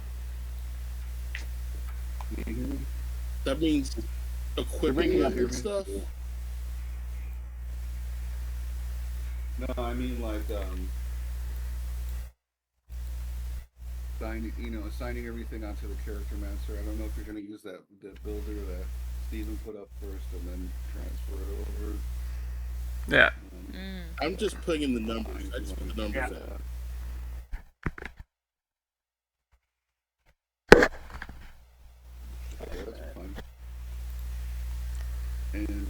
Speaker 4: That means equipping and stuff.
Speaker 2: No, I mean like assigning everything onto the character master. I don't know if you're going to use that builder that Steven put up first and then transfer it over.
Speaker 3: Yeah.
Speaker 4: I'm just putting in the numbers. I just put the numbers in.
Speaker 2: Okay, that's fine. And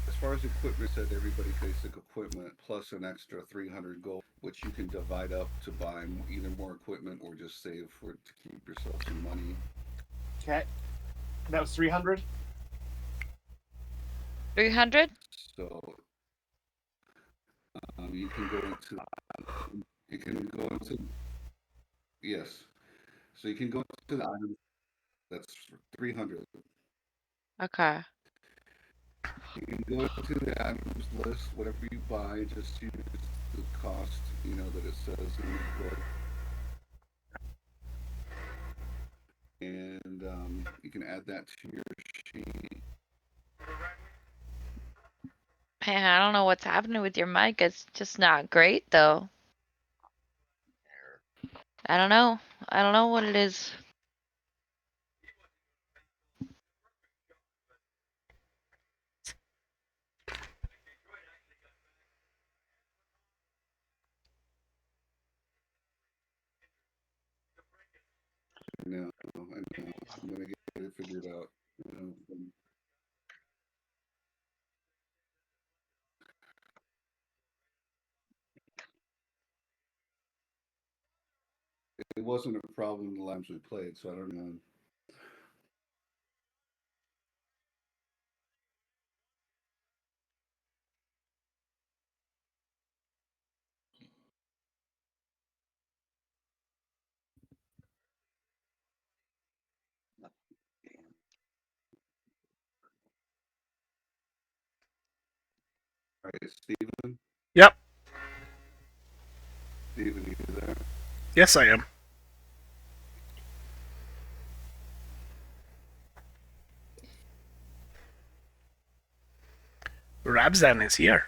Speaker 2: as far as equipment, said everybody basic equipment plus an extra 300 gold, which you can divide up to buy either more equipment or just save for it to keep yourself some money.
Speaker 6: Okay. That was 300?
Speaker 5: 300?
Speaker 2: So you can go into yes. So you can go into the item. That's 300.
Speaker 5: Okay.
Speaker 2: You can go to the items list, whatever you buy, just use the cost, that it says in the book. And you can add that to your sheet.
Speaker 5: Man, I don't know what's happening with your mic. It's just not great, though. I don't know. I don't know what it is.
Speaker 2: I know. I'm gonna get it figured out. It wasn't a problem the last we played, so I don't know. All right, Steven?
Speaker 3: Yep.
Speaker 2: Steven, you there?
Speaker 3: Yes, I am. Rabzan is here.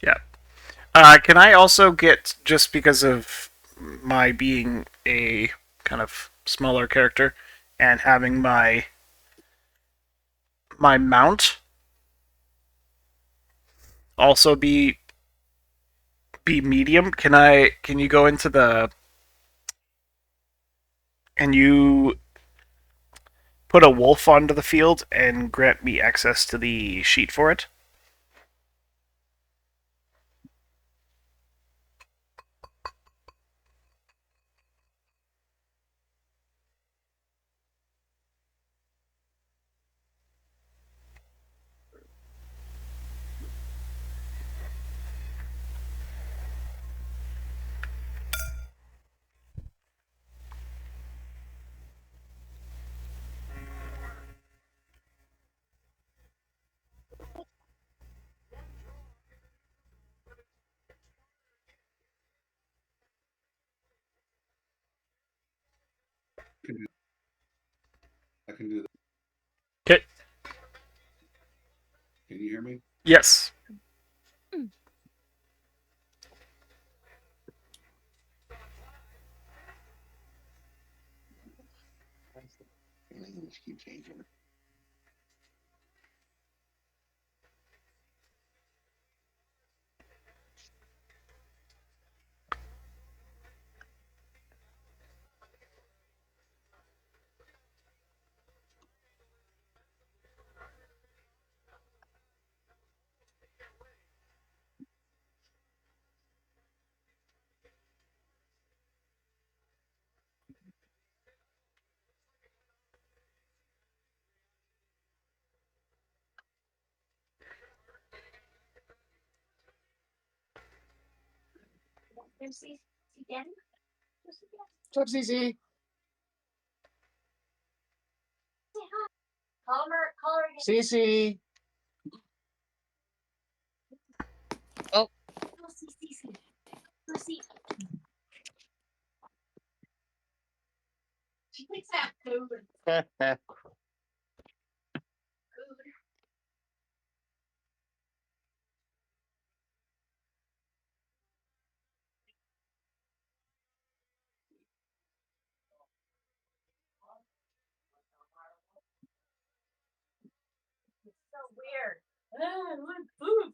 Speaker 3: Yeah. Can I also get, just because of my being a kind of smaller character and having my mount also be medium? Can you go into the and you put a wolf onto the field and grant me access to the sheet for it?
Speaker 2: I can do that.
Speaker 3: Okay.
Speaker 2: Can you hear me?
Speaker 3: Yes.
Speaker 1: Just keep changing.
Speaker 6: What's up, CC? CC.
Speaker 5: Oh.
Speaker 10: She thinks that food. So weird. Food.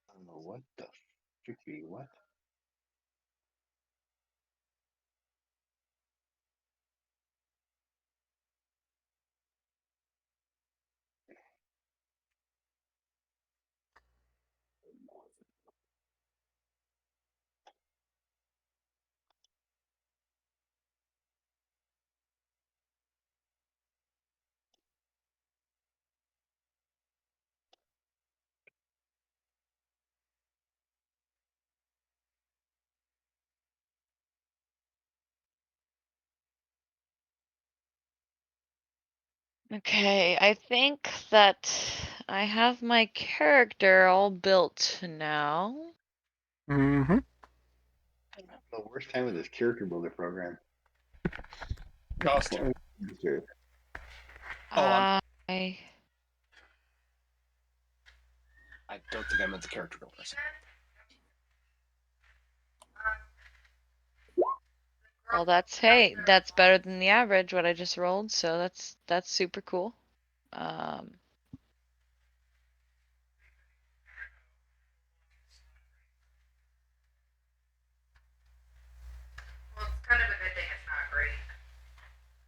Speaker 1: I don't know What the freaky what?
Speaker 5: Okay, I think that I have my character all built now.
Speaker 3: Mm-hmm.
Speaker 1: The worst time with this character builder program.
Speaker 6: Costume. Oh,
Speaker 5: I
Speaker 6: I don't think I meant the character builders.
Speaker 5: well, hey, that's better than the average what I just rolled, so that's super cool.
Speaker 10: Well, it's kind of a good thing it's not great.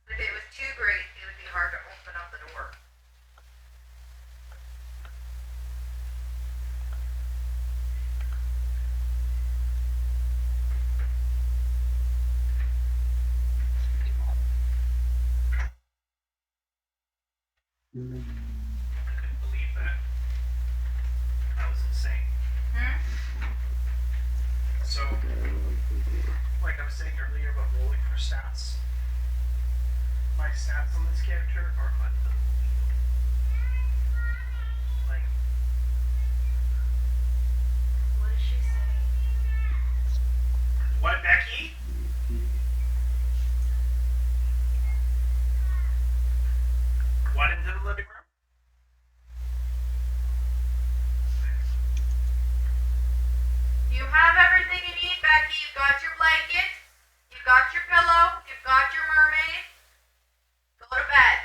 Speaker 10: If it was too great, it would be hard to open up the door.
Speaker 3: Believe that. That was insane. So, like I was saying earlier about rolling for stats, my stats on this character are unbelievable. Like,
Speaker 10: What is she saying?
Speaker 3: what, Becky? What into the living room?
Speaker 10: You have everything you need, Becky. You've got your blanket. You've got your pillow. You've got your mermaid. Go to bed.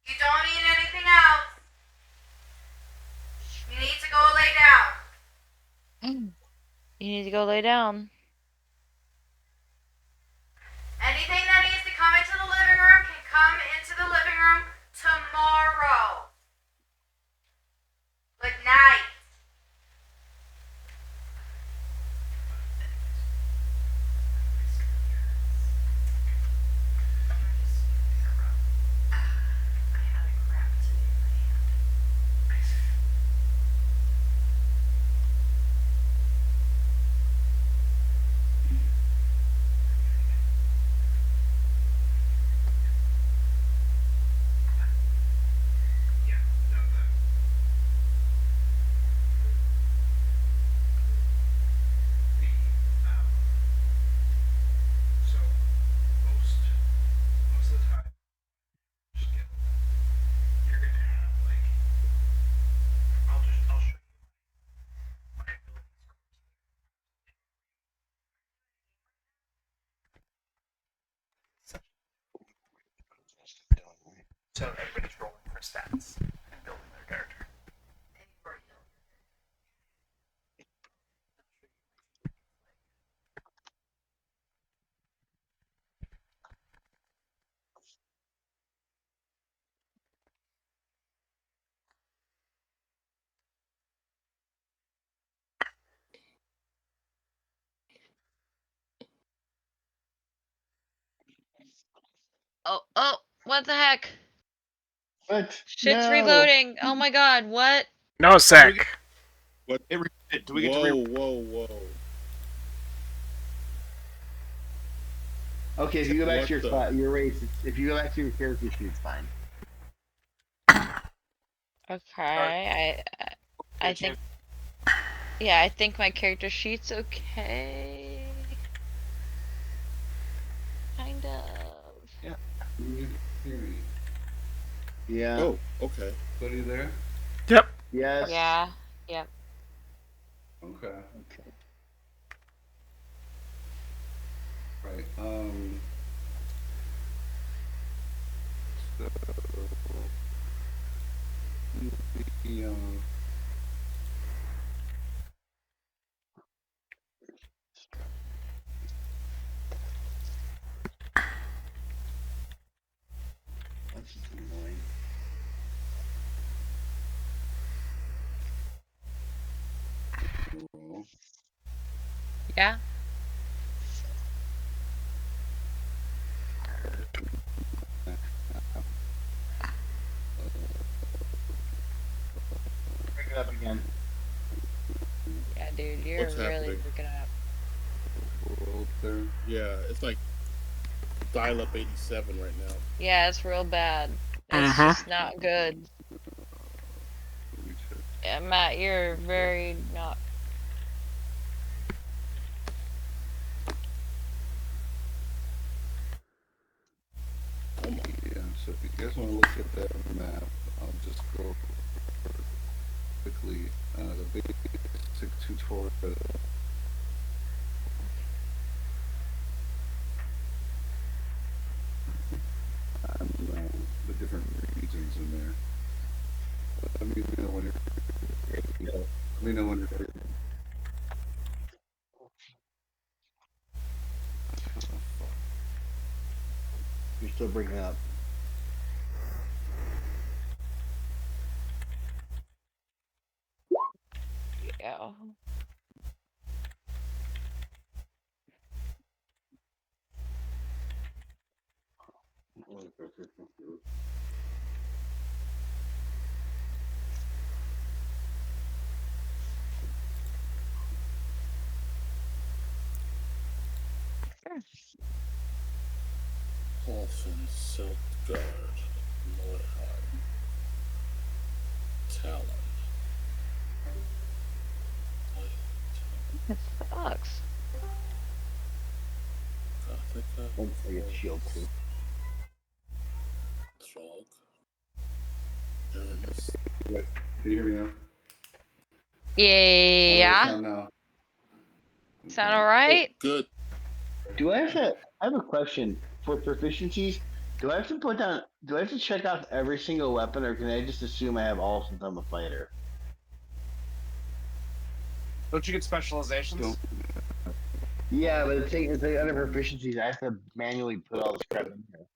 Speaker 10: You don't need anything else. You need to go lay down.
Speaker 5: You need to go lay down.
Speaker 10: Anything that needs to come into the living room can come into the living room tomorrow. Good night.
Speaker 3: So, most of the time, you're gonna have, like, I'll show you my abilities. So everybody's rolling for stats and building their character.
Speaker 5: Oh, what the heck?
Speaker 1: What?
Speaker 5: Shit's
Speaker 1: No.
Speaker 5: reloading. Oh my god, what?
Speaker 3: No sec.
Speaker 4: What?
Speaker 6: Do we get to
Speaker 4: Whoa.
Speaker 1: Okay, if you go back
Speaker 4: What
Speaker 1: to your
Speaker 4: the-
Speaker 1: spot, your race. If you go back to your character sheet, it's fine.
Speaker 5: Okay, I think, yeah, I think my character sheet's okay. Kind of.
Speaker 2: Yeah. Can you hear me?
Speaker 1: Yeah.
Speaker 4: Oh, okay.
Speaker 2: So are you there?
Speaker 3: Yep.
Speaker 1: Yes.
Speaker 5: Yeah. Yep.
Speaker 2: Okay.
Speaker 1: Okay.
Speaker 2: Right. So,
Speaker 1: That's just annoying.
Speaker 5: Yeah.
Speaker 1: Break it up again.
Speaker 5: Yeah, dude, you're
Speaker 4: What's
Speaker 5: really
Speaker 4: happening?
Speaker 5: freaking up.
Speaker 4: Yeah, it's like dial-up 87 right now.
Speaker 5: Yeah, it's real bad. It's
Speaker 3: Uh-huh.
Speaker 5: just not good. Yeah, Matt, you're very not.
Speaker 2: Yeah, so if you guys want to look at that map, I'll just go quickly. The basic tutorial. The different regions in there. Let me know when you're ready. Let me know when you're ready.
Speaker 1: You're still breaking up.
Speaker 5: Yeah.
Speaker 4: Dolphin, Silk Guard, Mordheim, Talon.
Speaker 5: It sucks.
Speaker 4: Gothica,
Speaker 1: I get shield too.
Speaker 4: Throg, Aramis.
Speaker 2: Can you hear me now?
Speaker 5: Yeah.
Speaker 2: Sound now.
Speaker 5: Sound
Speaker 4: Oh,
Speaker 5: alright?
Speaker 4: good.
Speaker 1: Do I have to? I have a question for proficiencies. Do I have to put down? Do I have to check out every single weapon, or can I just assume I have all since I'm a fighter?
Speaker 6: Don't you get specializations?
Speaker 1: Yeah, but the thing is, the other proficiencies, I have to manually put all this crap in here.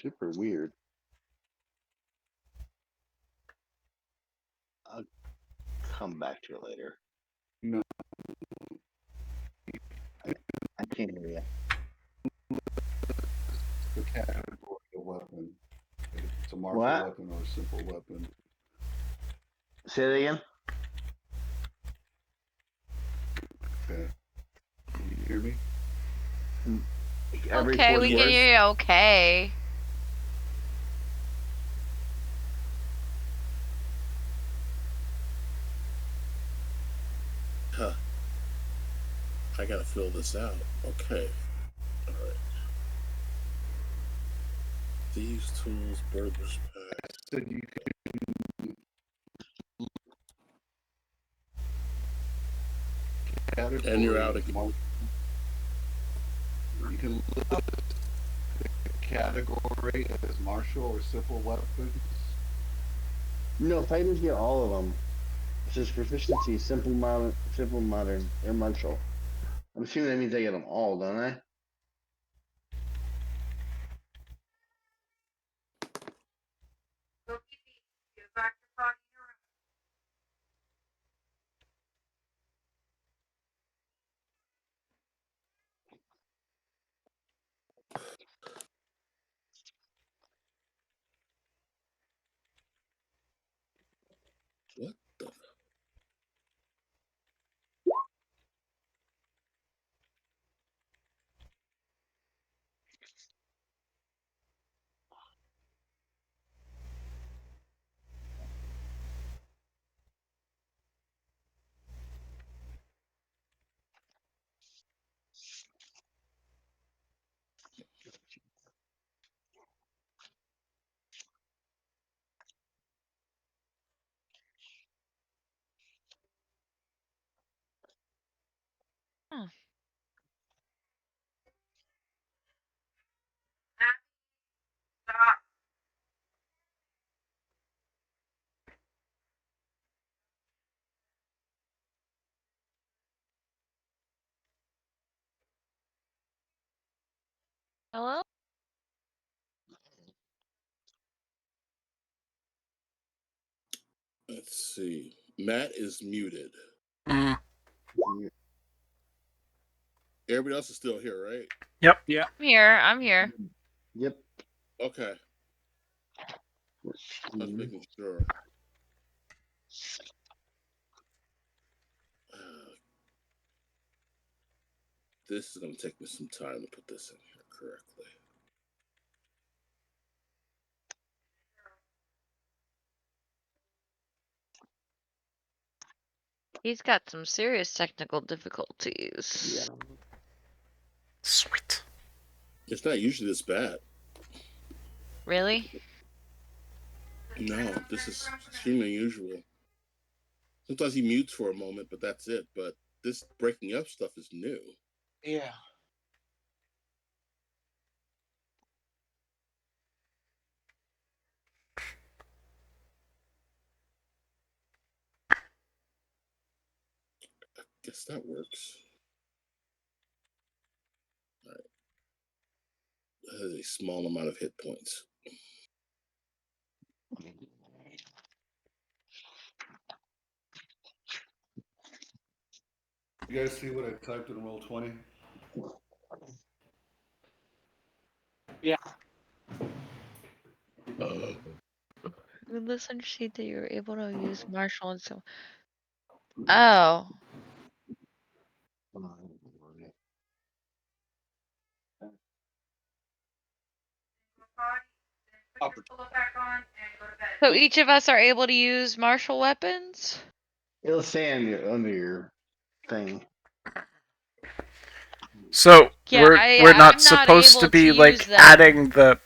Speaker 1: Super weird. I'll come back to it later.
Speaker 2: No.
Speaker 1: I can't hear you.
Speaker 2: The category of weapon. If it's a martial
Speaker 1: What?
Speaker 2: weapon or a simple weapon.
Speaker 1: Say that again.
Speaker 2: Okay. Can you hear me?
Speaker 1: Every
Speaker 5: Okay,
Speaker 1: 4
Speaker 5: we can
Speaker 1: words.
Speaker 5: hear you okay.
Speaker 4: Huh. I gotta fill this out. Okay. Alright. Thieves' tools, burglar's pack.
Speaker 2: So you can
Speaker 4: And you're out again.
Speaker 2: You can look at the category as martial or simple weapons.
Speaker 1: No, fighters get all of them. It says proficiency, simple, modern, or martial. I'm assuming that means I get them all, don't I?
Speaker 10: Go back to talking your room.
Speaker 4: What the?
Speaker 5: Hello?
Speaker 4: Let's see. Matt is muted.
Speaker 3: Mm.
Speaker 4: Everybody else is still here, right?
Speaker 3: Yep.
Speaker 6: Yeah.
Speaker 5: I'm here.
Speaker 1: Yep.
Speaker 4: Okay. I was making sure. This is going to take me some time to put this in here correctly.
Speaker 5: He's got some serious technical difficulties.
Speaker 1: Yeah.
Speaker 3: Sweet.
Speaker 4: It's not usually this bad.
Speaker 5: Really?
Speaker 4: No, this is extremely unusual. Sometimes he mutes for a moment, but that's it. But this breaking up stuff is new.
Speaker 6: Yeah.
Speaker 4: I guess that works. All right. That has a small amount of hit points.
Speaker 2: You guys see what I typed in Roll20?
Speaker 6: Yeah.
Speaker 5: Listen, sheet that you're able to use Marshall and so. Oh. So each of us are able to use martial weapons?
Speaker 1: It'll say under your thing.
Speaker 3: So
Speaker 5: Yeah,
Speaker 3: we're not
Speaker 5: I'm
Speaker 3: supposed to
Speaker 5: able
Speaker 3: be
Speaker 5: to
Speaker 3: like
Speaker 5: use them.
Speaker 3: adding the.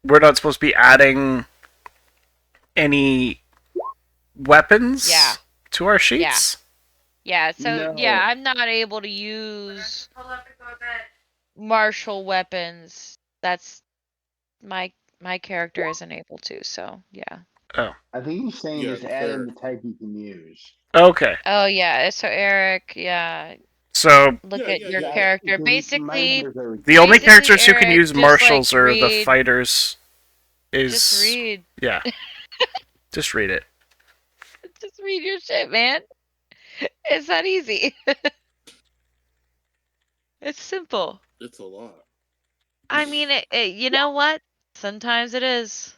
Speaker 3: We're not supposed to be adding any weapons
Speaker 5: Yeah.
Speaker 3: to our sheets.
Speaker 5: Yeah, so
Speaker 1: No.
Speaker 5: yeah, I'm not able to use martial weapons. That's my character isn't able to, so yeah.
Speaker 3: Oh.
Speaker 1: I think he's saying
Speaker 4: Yeah,
Speaker 1: just add in
Speaker 4: fair.
Speaker 1: the type you can use.
Speaker 3: Okay.
Speaker 5: Oh yeah, so Eric, yeah.
Speaker 3: So
Speaker 5: Look
Speaker 4: Yeah,
Speaker 5: at
Speaker 4: yeah,
Speaker 5: your
Speaker 4: yeah, yeah.
Speaker 5: character.
Speaker 1: My
Speaker 5: Basically,
Speaker 1: character was-
Speaker 3: the only
Speaker 5: basically,
Speaker 3: characters who can
Speaker 5: Eric,
Speaker 3: use
Speaker 5: just,
Speaker 3: martials
Speaker 5: like,
Speaker 3: are the
Speaker 5: read-
Speaker 3: fighters.
Speaker 5: Just read.
Speaker 3: Yeah. Just read it.
Speaker 5: Just read your shit, man. It's that easy. It's simple.
Speaker 4: It's a lot.
Speaker 5: I mean, you know what? Sometimes it is.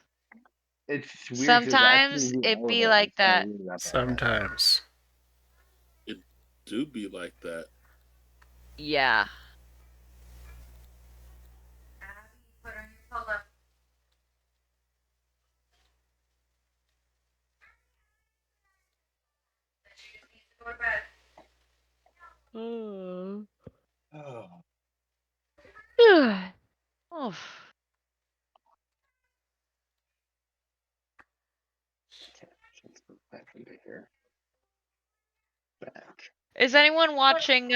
Speaker 1: It's weird.
Speaker 5: Sometimes it be like that.
Speaker 3: Sometimes.
Speaker 4: It do be like that.
Speaker 5: Yeah.
Speaker 10: Put on your pillow. She just needs to go to bed.
Speaker 6: Oh.
Speaker 5: Oh.
Speaker 1: Back into here. Back.
Speaker 5: Is anyone watching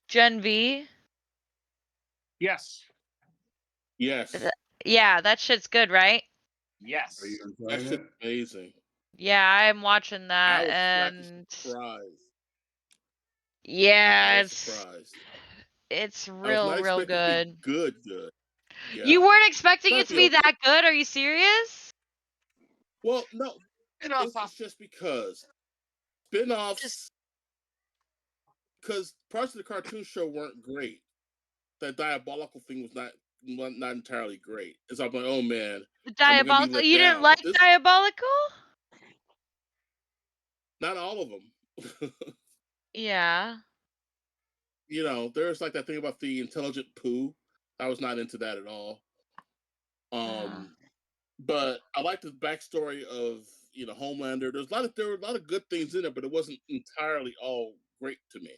Speaker 5: Gen V?
Speaker 6: Yes.
Speaker 4: Yes.
Speaker 5: Yeah, that shit's good, right?
Speaker 6: Yes.
Speaker 2: Are you
Speaker 4: That
Speaker 2: enjoying
Speaker 4: shit's
Speaker 2: it?
Speaker 4: amazing.
Speaker 5: Yeah, I'm watching that,
Speaker 4: I was
Speaker 5: and
Speaker 4: surprised.
Speaker 5: yeah,
Speaker 4: I was surprised.
Speaker 5: it's
Speaker 4: I was not
Speaker 5: real
Speaker 4: expecting it to
Speaker 5: good.
Speaker 4: be good. Yeah.
Speaker 5: You weren't expecting
Speaker 4: It's
Speaker 5: it to be that good? Are you serious?
Speaker 4: Well, no. It's just because spin-offs, because parts of the cartoon show weren't great. That diabolical thing was not entirely great. And so I'm like, oh man, I'm gonna be
Speaker 5: Diabolical?
Speaker 4: let
Speaker 5: You
Speaker 4: down.
Speaker 5: didn't like
Speaker 4: This,
Speaker 5: Diabolical?
Speaker 4: not all of them.
Speaker 5: Yeah.
Speaker 4: You know, there's like that thing about the intelligent poo. I was not into that at all. But I like the backstory of Homelander. There were a lot of good things in it, but it wasn't entirely all great to me.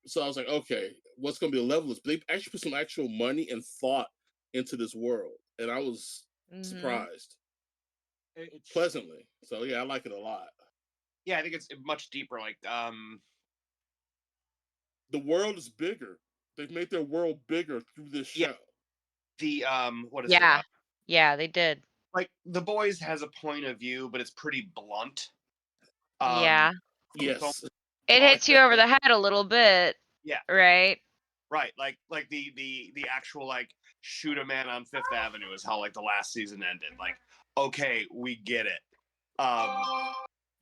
Speaker 4: So I was like, okay, what's going to be the level of this? But they actually put some actual money and thought into this world, and I was surprised pleasantly. So yeah, I like it a lot.
Speaker 6: Yeah, I think it's much deeper. Like,
Speaker 4: the world is bigger. They've made their world bigger through this show.
Speaker 6: The what is
Speaker 5: Yeah.
Speaker 6: it?
Speaker 5: Yeah, they did.
Speaker 6: Like, The Boys has a point of view, but it's pretty blunt.
Speaker 5: Yeah.
Speaker 4: Yes.
Speaker 5: It hits you over the head a little bit.
Speaker 6: Yeah.
Speaker 5: Right?
Speaker 6: Right, like the actual like shoot a man on Fifth Avenue is how like the last season ended. Like, okay, we get it.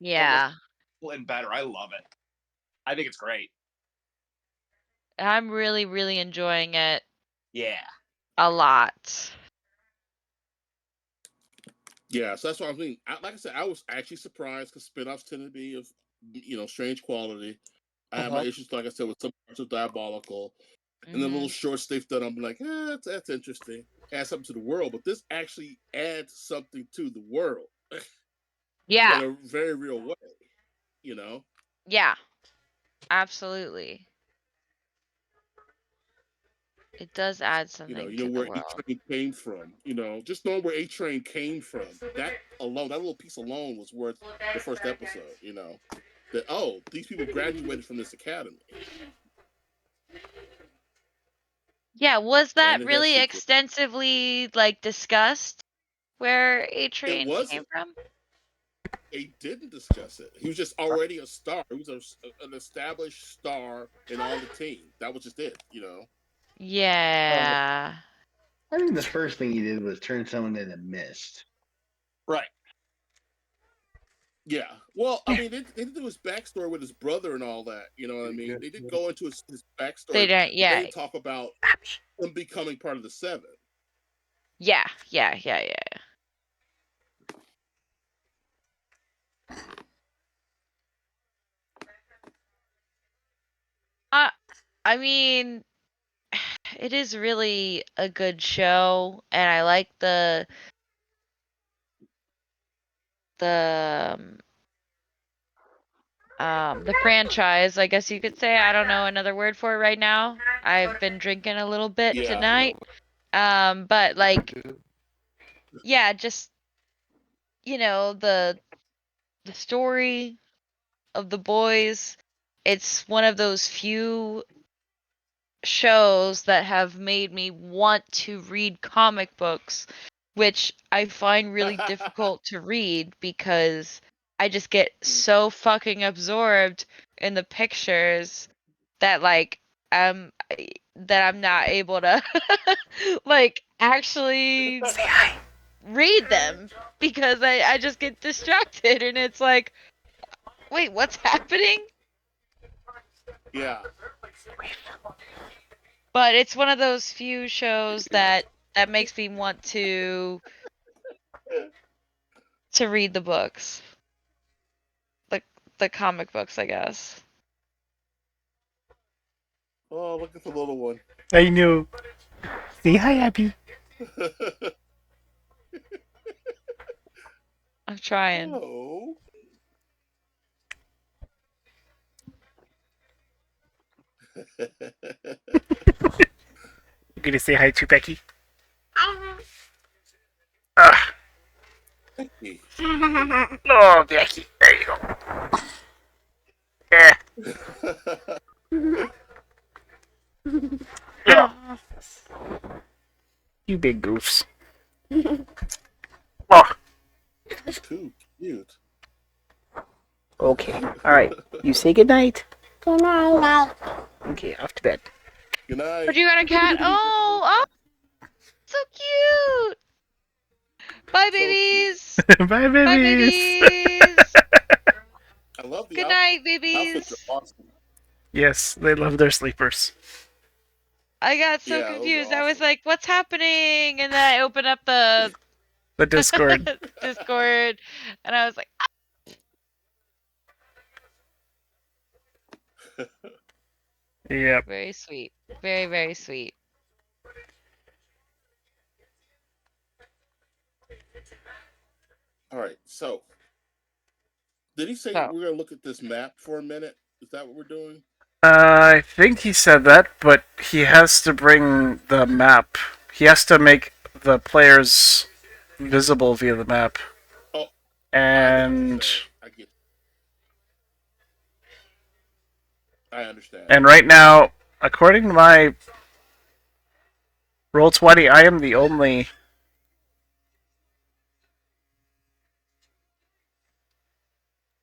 Speaker 5: Yeah.
Speaker 6: And better. I love it. I think it's great.
Speaker 5: I'm really, really enjoying it.
Speaker 6: Yeah.
Speaker 5: A lot.
Speaker 4: Yeah, so that's what I mean. Like I said, I was actually surprised because spinoffs tend to be of strange quality. I have my issues, like I said, with some parts of Diabolical, and the little short stuff that I'm like, that's interesting. Adds something to the world, but this actually adds something to the world.
Speaker 5: Yeah.
Speaker 4: In a very real way, you know.
Speaker 5: Yeah. Absolutely. It does add something to the
Speaker 4: Where A
Speaker 5: world.
Speaker 4: Train came from. Just knowing where A Train came from. That alone, that little piece alone was worth the first episode. That these people graduated from this academy.
Speaker 5: Yeah, was that
Speaker 4: And it has
Speaker 5: really
Speaker 4: secrets.
Speaker 5: extensively like discussed where A
Speaker 4: It
Speaker 5: Train came
Speaker 4: wasn't.
Speaker 5: from?
Speaker 4: They didn't discuss it. He was just already a star. He was an established star in all the team. That was just it.
Speaker 5: Yeah.
Speaker 1: I think the first thing he did was turn someone into mist.
Speaker 4: Right. Yeah. Well, I mean, they did do his backstory with his brother and all that. You know what I mean? They did go into his backstory.
Speaker 5: They don't.
Speaker 4: But
Speaker 5: Yeah.
Speaker 4: they didn't talk about him becoming part of the Seven.
Speaker 5: Yeah. I mean, it is really a good show, and I like the franchise, I guess you could say. I don't know another word for it right now. I've been drinking a little bit tonight. But like, yeah, just the story of the boys. It's one of those few shows that have made me want to read comic books, which I find really difficult to read because I just get so fucking absorbed in the pictures that that I'm not able to like actually read them because I just get distracted and it's like, wait, what's happening?
Speaker 4: Yeah.
Speaker 5: But it's one of those few shows that makes me want to read the books. The comic books, I guess.
Speaker 4: Oh, look at the little one.
Speaker 3: I know. Say hi, Abby.
Speaker 5: I'm trying.
Speaker 4: Oh.
Speaker 3: You're gonna say hi to Becky?
Speaker 4: Becky.
Speaker 3: Oh, Becky. There you go. Yeah. You big goofs. Oh.
Speaker 4: Too cute.
Speaker 3: Okay. All right. You say goodnight. Good night. Okay, off to bed.
Speaker 4: Good night.
Speaker 5: But you got a cat? Oh, so cute. Bye, babies.
Speaker 3: Bye, babies.
Speaker 5: Bye, babies.
Speaker 4: I love the
Speaker 5: Good night, babies.
Speaker 4: outfits are awesome.
Speaker 3: Yes, they love their sleepers.
Speaker 5: I got so confused. I was like, what's happening? And then I opened up the
Speaker 3: Discord.
Speaker 5: Discord, and I was like,
Speaker 3: Yep.
Speaker 5: Very sweet. Very, very sweet.
Speaker 4: All right, so did he say we're gonna look at this map for a minute? Is that what we're doing?
Speaker 3: I think he said that, but he has to bring the map. He has to make the players visible via the map.
Speaker 4: Oh.
Speaker 3: And
Speaker 4: I understand.
Speaker 3: And right now, according to my Roll20, I am the only.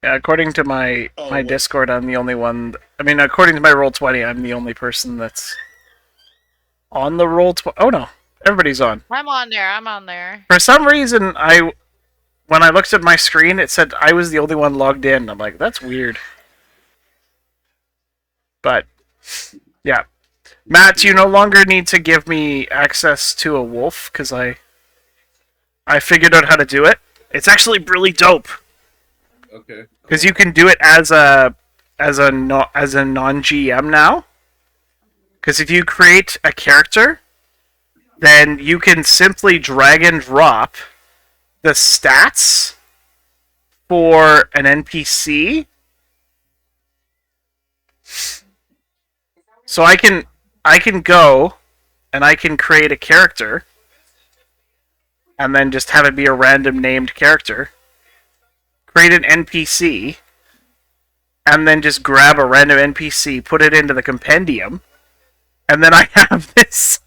Speaker 3: Yeah, according to my Discord, I'm the only one. I mean, according to my Roll20, I'm the only person that's on the roll. Oh no, everybody's on.
Speaker 5: I'm on there. I'm on there.
Speaker 3: For some reason, when I looked at my screen, it said I was the only one logged in. I'm like, that's weird. But yeah, Matt, you no longer need to give me access to a wolf because I figured out how to do it. It's actually really dope.
Speaker 2: Okay.
Speaker 3: Because you can do it as a non GM now. Because if you create a character, then you can simply drag and drop the stats for an NPC. So I can go and I can create a character and then just have it be a random named character. Create an NPC and then just grab a random NPC, put it into the compendium, and then I have this.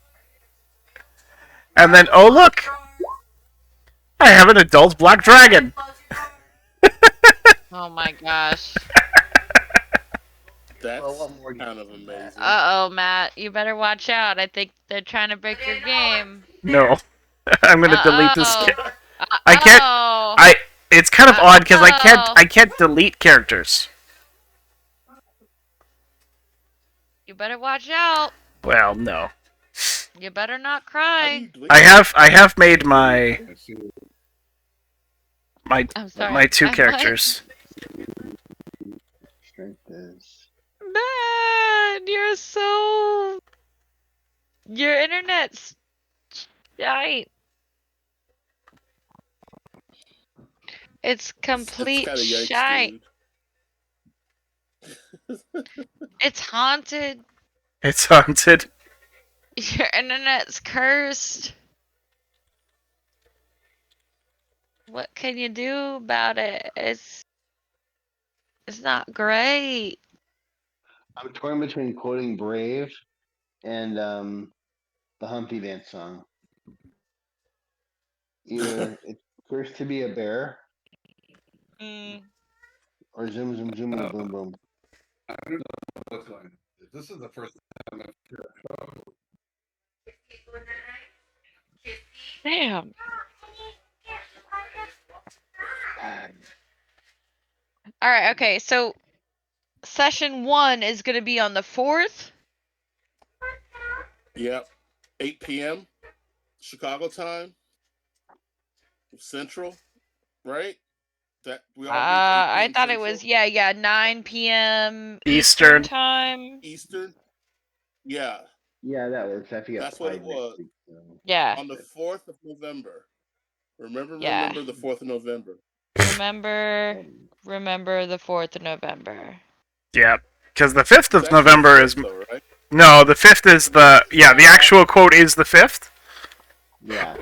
Speaker 3: And then, oh look! I have an adult black dragon!
Speaker 5: Oh my gosh.
Speaker 4: That's kind of amazing.
Speaker 5: Uh-oh, Matt. You better watch out. I think they're trying to break your game.
Speaker 3: No. I'm gonna delete this. I
Speaker 5: Uh-oh.
Speaker 3: can't. It's kind of odd because I can't delete characters.
Speaker 5: You better watch out.
Speaker 3: Well, no.
Speaker 5: You better not cry.
Speaker 3: I have made my
Speaker 5: I'm sorry.
Speaker 3: my two characters.
Speaker 5: Man, you're so... Your internet's shite. It's complete shite. It's haunted.
Speaker 3: It's haunted.
Speaker 5: Your internet's cursed. What can you do about it? It's not great.
Speaker 1: I'm torn between quoting Brave and the Humpty Dance song. Either it's cursed to be a bear, or zoom zoom zoom boom boom boom.
Speaker 2: I don't know what's going on. This is the first time I've heard.
Speaker 5: Damn. All right. Okay. So, session 1 is going to be on the 4th.
Speaker 4: Yep. 8 p.m. Chicago time. Central, right? That we all
Speaker 5: I thought it was 9 p.m.
Speaker 3: Eastern
Speaker 5: time.
Speaker 4: Eastern. Yeah.
Speaker 1: Yeah, that works. I forget.
Speaker 4: That's what it was.
Speaker 1: Week, so.
Speaker 5: Yeah.
Speaker 4: On the 4th of November. Remember
Speaker 5: Yeah.
Speaker 4: the 4th of November.
Speaker 5: Remember the 4th of November.
Speaker 3: Yeah, because the 5th of
Speaker 4: That's
Speaker 3: November
Speaker 4: the 5th
Speaker 3: is...
Speaker 4: though, right?
Speaker 3: No, the 5th is the... Yeah, the actual quote is the 5th.
Speaker 1: Yeah.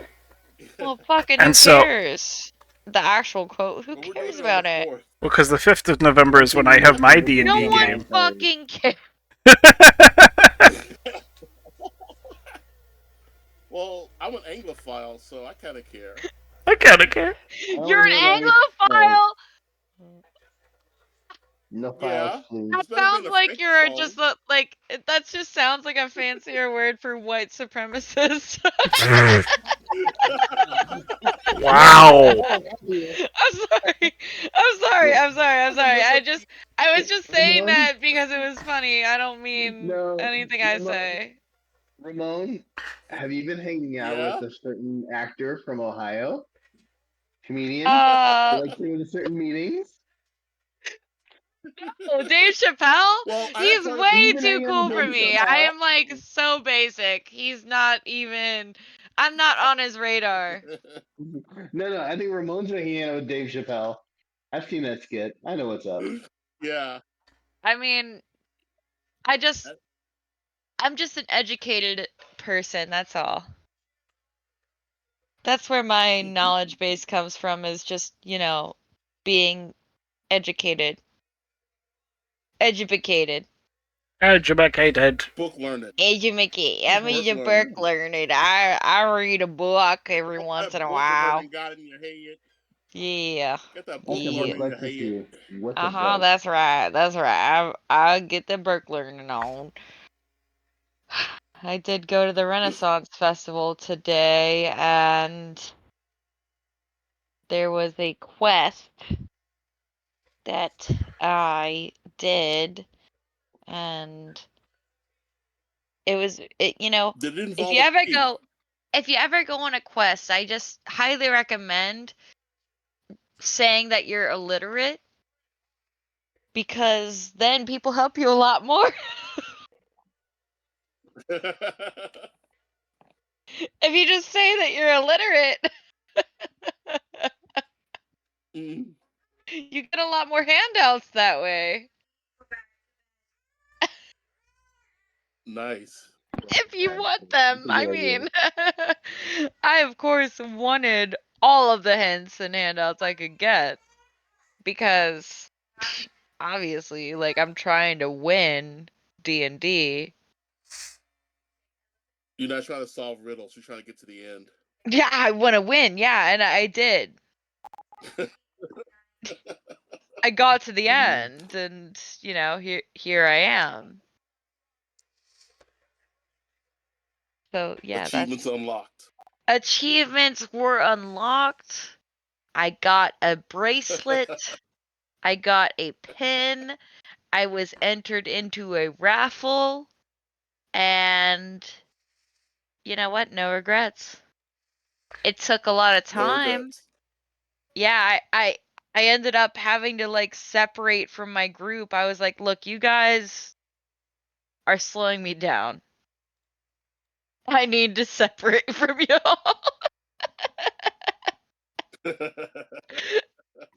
Speaker 5: Well, fucking
Speaker 3: And
Speaker 5: who
Speaker 3: so-
Speaker 5: cares? The actual quote. Who cares about it?
Speaker 3: Well, because the 5th of November is when I have my D&D
Speaker 5: No one
Speaker 3: game.
Speaker 5: fucking cares.
Speaker 4: Well, I'm an Anglophile, so I kind of care.
Speaker 3: I kind of care.
Speaker 5: You're an Anglophile?
Speaker 1: No
Speaker 4: Yeah.
Speaker 1: files, please.
Speaker 5: That sounds like you're just like that just sounds like a fancier word for white supremacist.
Speaker 3: Wow.
Speaker 5: I'm sorry. I was just saying that because it was funny. I don't mean anything I say.
Speaker 1: Ramon, have you been hanging out with a certain actor from Ohio? Comedian? Like to certain meetings?
Speaker 5: Oh, Dave Chappelle?
Speaker 4: Well,
Speaker 5: he's way too cool for me. I am like so basic. He's not even. I'm not on his radar.
Speaker 1: No, I think Ramon's been hanging out with Dave Chappelle. I've seen that skit. I know what's up.
Speaker 4: Yeah.
Speaker 5: I mean, I'm just an educated person. That's all. That's where my knowledge base comes from. Is just being educated. Educated.
Speaker 4: Book learned.
Speaker 5: Educated. I mean, a book learned. I read a book every once in a while.
Speaker 4: Got in your head.
Speaker 5: Yeah.
Speaker 4: Get that book learning in your head.
Speaker 5: That's right. I get the book learning on. I did go to the Renaissance Festival today, and there was a quest that I did, and it was, you know,
Speaker 4: Did it
Speaker 5: if
Speaker 4: involve
Speaker 5: you
Speaker 4: a
Speaker 5: ever
Speaker 4: key?
Speaker 5: go on a quest, I just highly recommend saying that you're illiterate, because then people help you a lot more. If you just say that you're illiterate,
Speaker 4: Mm,
Speaker 5: you get a lot more handouts that way.
Speaker 4: nice.
Speaker 5: If you want them.
Speaker 1: That's a
Speaker 5: I
Speaker 1: good idea.
Speaker 5: mean, I of course wanted all of the hints and handouts I could get, because obviously, like, I'm trying to win D&D.
Speaker 4: You're not trying to solve riddles. You're trying to get to the end.
Speaker 5: Yeah, I want to win. Yeah, and I did. I got to the end, and you know, here I am. So yeah,
Speaker 4: Achievements unlocked.
Speaker 5: achievements were unlocked. I got a bracelet. I got a pin. I was entered into a raffle, and you know what? No regrets. It took a lot of
Speaker 4: No
Speaker 5: time.
Speaker 4: regrets.
Speaker 5: Yeah, I ended up having to like separate from my group. I was like, "Look, you guys are slowing me down. I need to separate from y'all."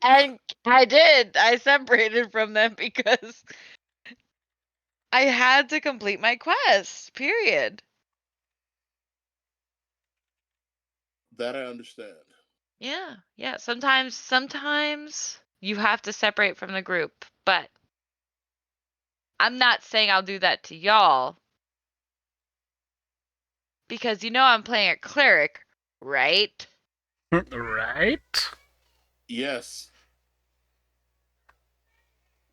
Speaker 5: And I did. I separated from them because I had to complete my quest. Period.
Speaker 4: That I understand.
Speaker 5: Yeah. Sometimes you have to separate from the group, but I'm not saying I'll do that to y'all, because you know I'm playing a cleric, right?
Speaker 3: Right?
Speaker 4: Yes.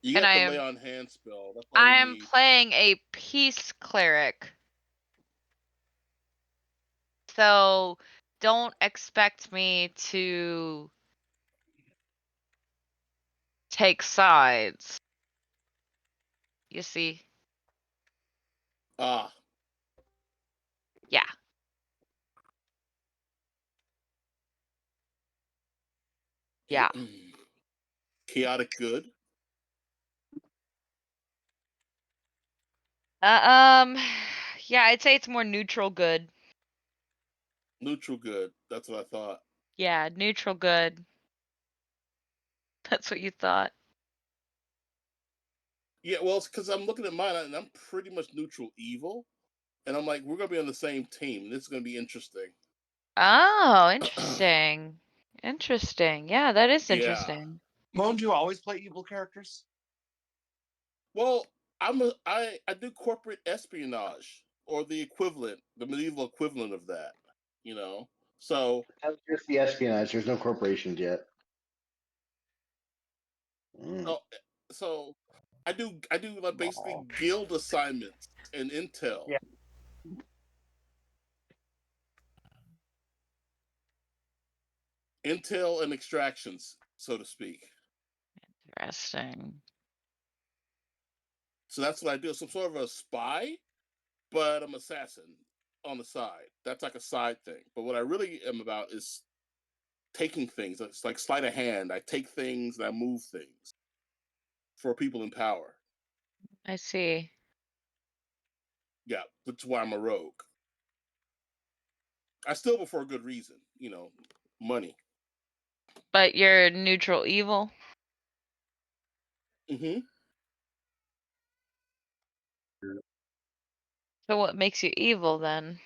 Speaker 4: You
Speaker 5: And
Speaker 4: got the lay on hand spell. That's all
Speaker 5: I
Speaker 4: we
Speaker 5: am
Speaker 4: need.
Speaker 5: playing a peace cleric. So don't expect me to take sides. You see?
Speaker 4: Ah.
Speaker 5: Yeah. Yeah.
Speaker 4: Chaotic good.
Speaker 5: Yeah, I'd say it's more neutral good.
Speaker 4: Neutral good. That's what I thought.
Speaker 5: Yeah, neutral good. That's what you thought.
Speaker 4: Yeah, well, it's because I'm looking at mine and I'm pretty much neutral evil. And I'm like, we're going to be on the same team. This is going to be interesting.
Speaker 5: Oh, interesting. Interesting. Yeah, that is
Speaker 4: Yeah.
Speaker 5: interesting.
Speaker 6: Moan, do you always play evil characters?
Speaker 4: Well, I do corporate espionage, or the equivalent, the medieval equivalent of that, you know? So,
Speaker 1: That's just the espionage. There's no corporations yet.
Speaker 4: so, so I do like basically guild assignments and intel.
Speaker 6: Yeah.
Speaker 4: Intel and extractions, so to speak.
Speaker 5: Interesting.
Speaker 4: So that's what I do. So I'm sort of a spy, but I'm assassin on the side. That's like a side thing. But what I really am about is taking things. It's like sleight of hand. I take things and I move things for people in power.
Speaker 5: I see.
Speaker 4: Yeah, that's why I'm a rogue. I steal for a good reason, you know, money.
Speaker 5: But you're neutral evil?
Speaker 4: Mm-hmm.
Speaker 5: So what makes you evil then?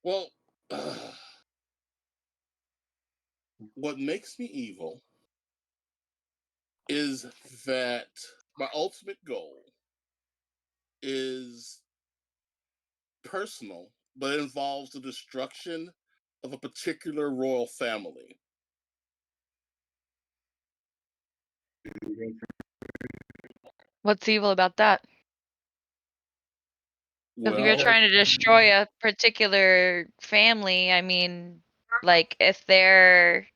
Speaker 4: Well, what makes me evil is that my ultimate goal is personal, but it involves the destruction of a particular royal family.
Speaker 5: What's evil about that? If you're trying to destroy a particular family, I mean, like, if they're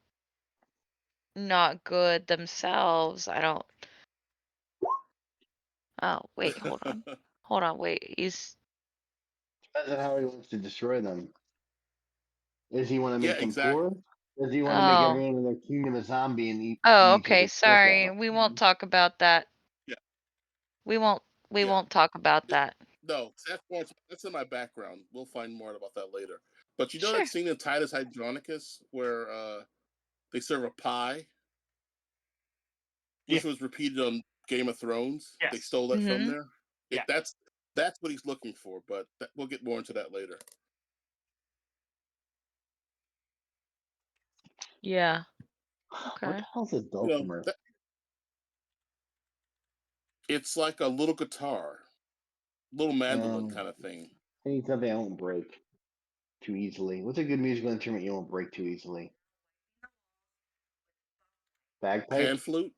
Speaker 5: not good themselves, I don't. Oh, wait, hold on. Hold on, wait. He's.
Speaker 1: Depends on how he wants to destroy them. Does he want to make them
Speaker 4: exactly.
Speaker 1: poor? Does he want to make
Speaker 5: Oh.
Speaker 1: everyone in their kingdom a zombie and eat
Speaker 5: Oh,
Speaker 1: each
Speaker 5: okay.
Speaker 1: other's stuff
Speaker 5: Sorry.
Speaker 1: out?
Speaker 5: We won't talk about that.
Speaker 4: Yeah.
Speaker 5: We won't. We
Speaker 4: Yeah.
Speaker 5: won't talk about that.
Speaker 4: No, that's in my background. We'll find more about that later. But you know
Speaker 5: Sure.
Speaker 4: that scene in Titus Hydronicus where they serve a pie, which was repeated on Game of Thrones.
Speaker 8: Yes.
Speaker 4: They stole that from
Speaker 5: Mhm.
Speaker 4: there.
Speaker 8: Yeah.
Speaker 4: That's what he's looking for. But we'll get more into that later.
Speaker 5: Yeah.
Speaker 1: What
Speaker 5: Okay.
Speaker 1: the hell's a
Speaker 4: You know,
Speaker 1: dulcimer?
Speaker 4: it's like a little guitar, little mandolin kind of thing.
Speaker 1: I need something I won't break too easily. What's a good musical instrument you won't break too easily? Bagpipe?
Speaker 4: Pan flute.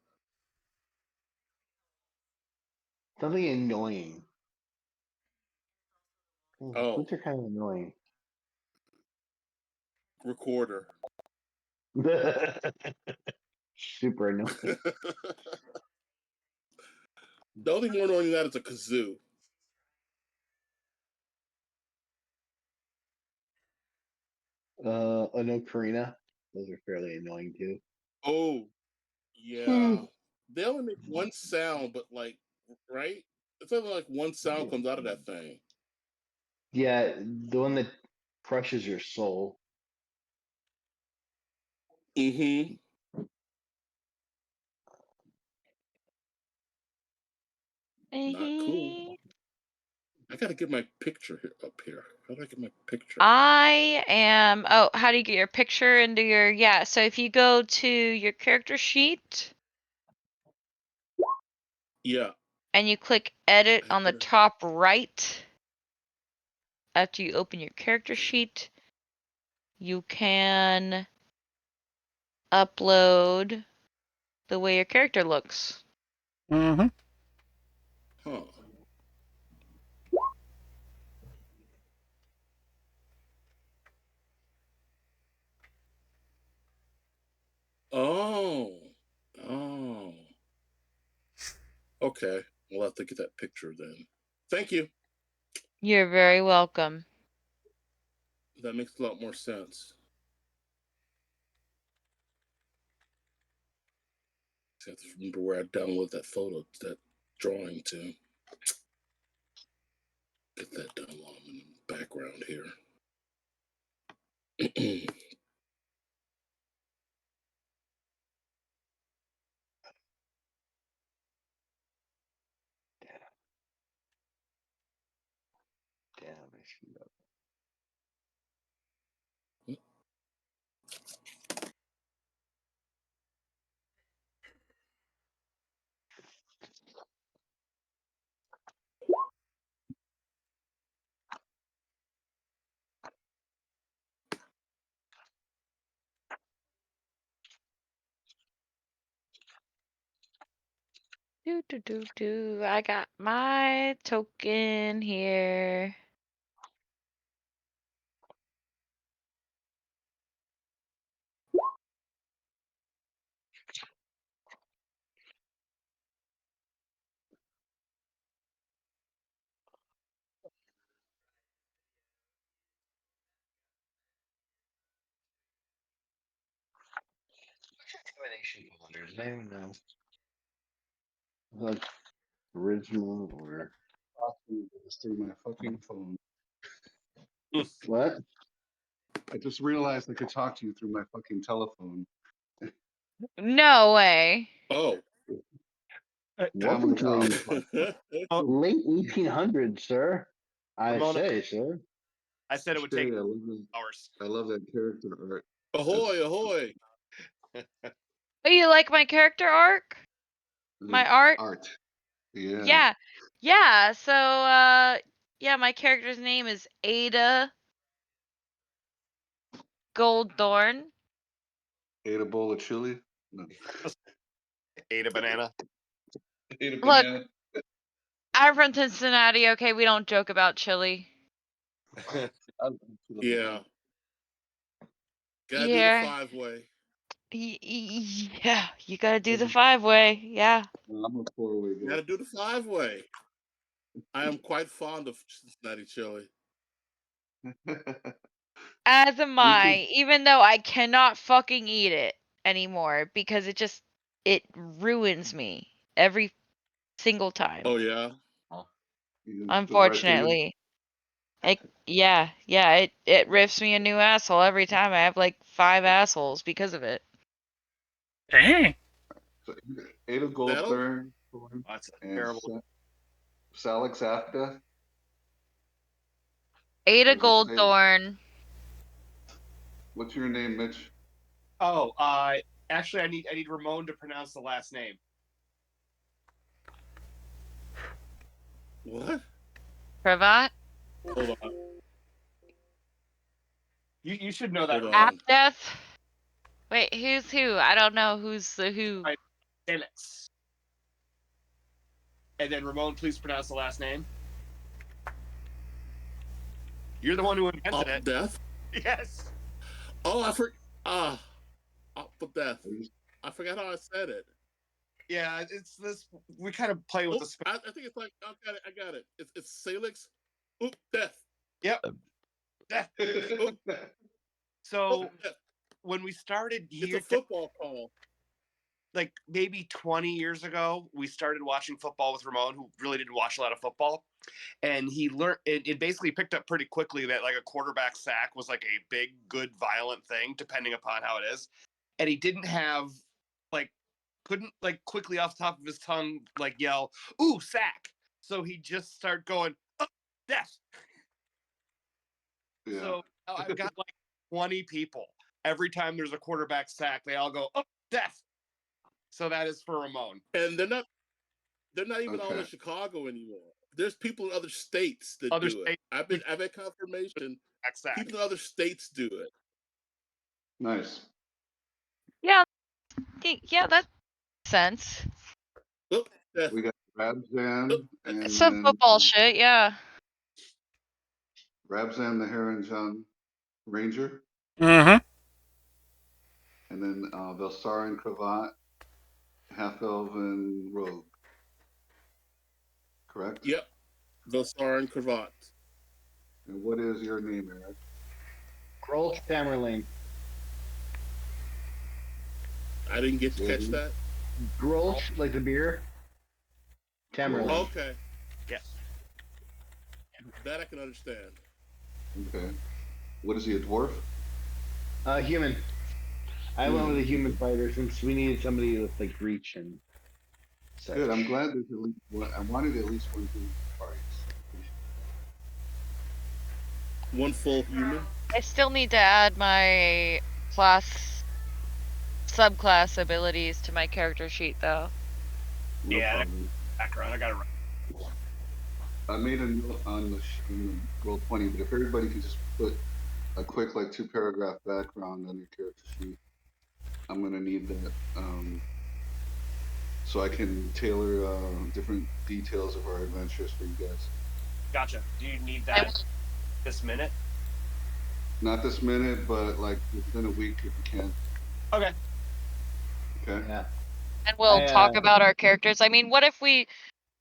Speaker 1: Something annoying.
Speaker 4: Oh,
Speaker 1: Flutes are kind of annoying.
Speaker 4: recorder.
Speaker 1: Super annoying.
Speaker 4: The only more annoying than that is a kazoo.
Speaker 1: An ocarina. Those are fairly annoying too.
Speaker 4: Oh, yeah. They only make one sound, but like, right? It's only like one sound comes out of that thing.
Speaker 1: Yeah, the one that crushes your soul.
Speaker 4: Mm-hmm. Not cool. I gotta get my picture here up here. How do I get my picture?
Speaker 5: I am. Oh, how do you get your picture into your? Yeah. So if you go to your character sheet.
Speaker 4: Yeah.
Speaker 5: And you click edit on the top right. After you open your character sheet, you can upload the way your character looks.
Speaker 3: Mm-hmm.
Speaker 4: Huh. Oh. Oh. Okay. We'll have to get that picture then. Thank you.
Speaker 5: You're very welcome.
Speaker 4: That makes a lot more sense. I have to remember where I downloaded that photo, that drawing to. Get that done while I'm in the background here.
Speaker 1: Damn, I screwed up.
Speaker 5: I got my token here.
Speaker 1: Combination colors. I don't know. Like original or
Speaker 2: Just through my fucking phone.
Speaker 1: what?
Speaker 2: I just realized I could talk to you through my fucking telephone.
Speaker 5: No way.
Speaker 4: Oh.
Speaker 1: Welcome to
Speaker 4: the
Speaker 1: late 1800s, sir. I
Speaker 6: Ramona,
Speaker 1: say, sir.
Speaker 6: I said it would take
Speaker 2: I
Speaker 6: hours.
Speaker 2: love that character art.
Speaker 4: Ahoy, ahoy.
Speaker 5: Oh, you like my character arc? My art?
Speaker 2: Art. Yeah.
Speaker 5: Yeah. Yeah. So, yeah, my character's name is Ada Goldthorn.
Speaker 2: Ate a bowl of chili? No.
Speaker 6: Ate a banana.
Speaker 2: Ate a
Speaker 5: Look,
Speaker 2: banana.
Speaker 5: I'm from Cincinnati. Okay, we don't joke about chili.
Speaker 4: Yeah. Gotta do the
Speaker 5: Yeah.
Speaker 4: 5-way.
Speaker 5: Yeah, you gotta do the 5-way. Yeah.
Speaker 2: I'm a 4-way guy.
Speaker 4: Gotta do the 5-way. I am quite fond of Cincinnati chili.
Speaker 5: As am I, even though I cannot fucking eat it anymore because it ruins me every single time.
Speaker 4: Oh yeah.
Speaker 5: Unfortunately. It rips me a new asshole every time. I have like 5 assholes because of it.
Speaker 3: Dang.
Speaker 2: So Ada Goldthorn
Speaker 6: That's
Speaker 2: and
Speaker 6: terrible.
Speaker 2: Salix Afta.
Speaker 5: Ada Goldthorn.
Speaker 2: What's your name, Mitch?
Speaker 6: Oh, actually, I need Ramon to pronounce the last name.
Speaker 4: What?
Speaker 5: Cravat?
Speaker 4: Hold on.
Speaker 6: You should know that.
Speaker 5: Death. Wait, who's who? I don't know who's the who.
Speaker 6: Salix. And then Ramon, please pronounce the last name. You're the one who invented it.
Speaker 4: Death?
Speaker 6: Yes.
Speaker 4: Oh, I forgot. Death. I forgot how I said it.
Speaker 6: Yeah, it's this. We kind of play with the.
Speaker 4: I think it's like I got it. It's Salix. Oop, Death.
Speaker 6: Yep. Death. So when we started
Speaker 4: it's a football call.
Speaker 6: Like maybe 20 years ago, we started watching football with Ramon, who really didn't watch a lot of football. And he learned it basically picked up pretty quickly that like a quarterback sack was like a big, good, violent thing, depending upon how it is. And he didn't have couldn't quickly off the top of his tongue yell, "Ooh, sack!" So he just started going, "Oh, death!" Yeah. So I've got 20 people. Every time there's a quarterback sack, they all go, "Oh, death!" So that is for Ramon.
Speaker 4: And they're not even all in Chicago anymore. There's people in other states that do it. I've had confirmation. People in other states do it.
Speaker 2: Nice.
Speaker 5: Yeah, that makes sense.
Speaker 2: We got Rabzan and
Speaker 5: Some football shit, yeah.
Speaker 2: Rabzan the Heron John Ranger.
Speaker 3: Mm-hmm.
Speaker 2: And then Velsarin Cravat, Half Elven Rogue. Correct?
Speaker 4: Yep. Velsarin Cravat.
Speaker 2: And what is your name, Eric?
Speaker 1: Grolsch Tamerlane.
Speaker 4: I didn't get to catch that.
Speaker 1: Grolsch, like the beer. Tamerlane.
Speaker 4: Okay.
Speaker 6: Yes.
Speaker 4: That I can understand.
Speaker 2: Okay. What is he, a dwarf?
Speaker 1: Human. I went with a human fighter since we needed somebody with reach and such.
Speaker 2: Good. I'm glad there's at least one. I wanted at least one human fights.
Speaker 4: One full human.
Speaker 5: I still need to add my subclass abilities to my character sheet though.
Speaker 2: No problem.
Speaker 6: Background, I got it right.
Speaker 2: I made a note on the Roll20, but if everybody can just put a quick 2-paragraph background on your character sheet, I'm gonna need that so I can tailor different details of our adventures for you guys.
Speaker 6: Gotcha. Do you need that this minute?
Speaker 2: Not this minute, but within a week if you can.
Speaker 6: Okay.
Speaker 2: Okay.
Speaker 1: Yeah.
Speaker 5: And we'll talk about our characters. I mean, what if we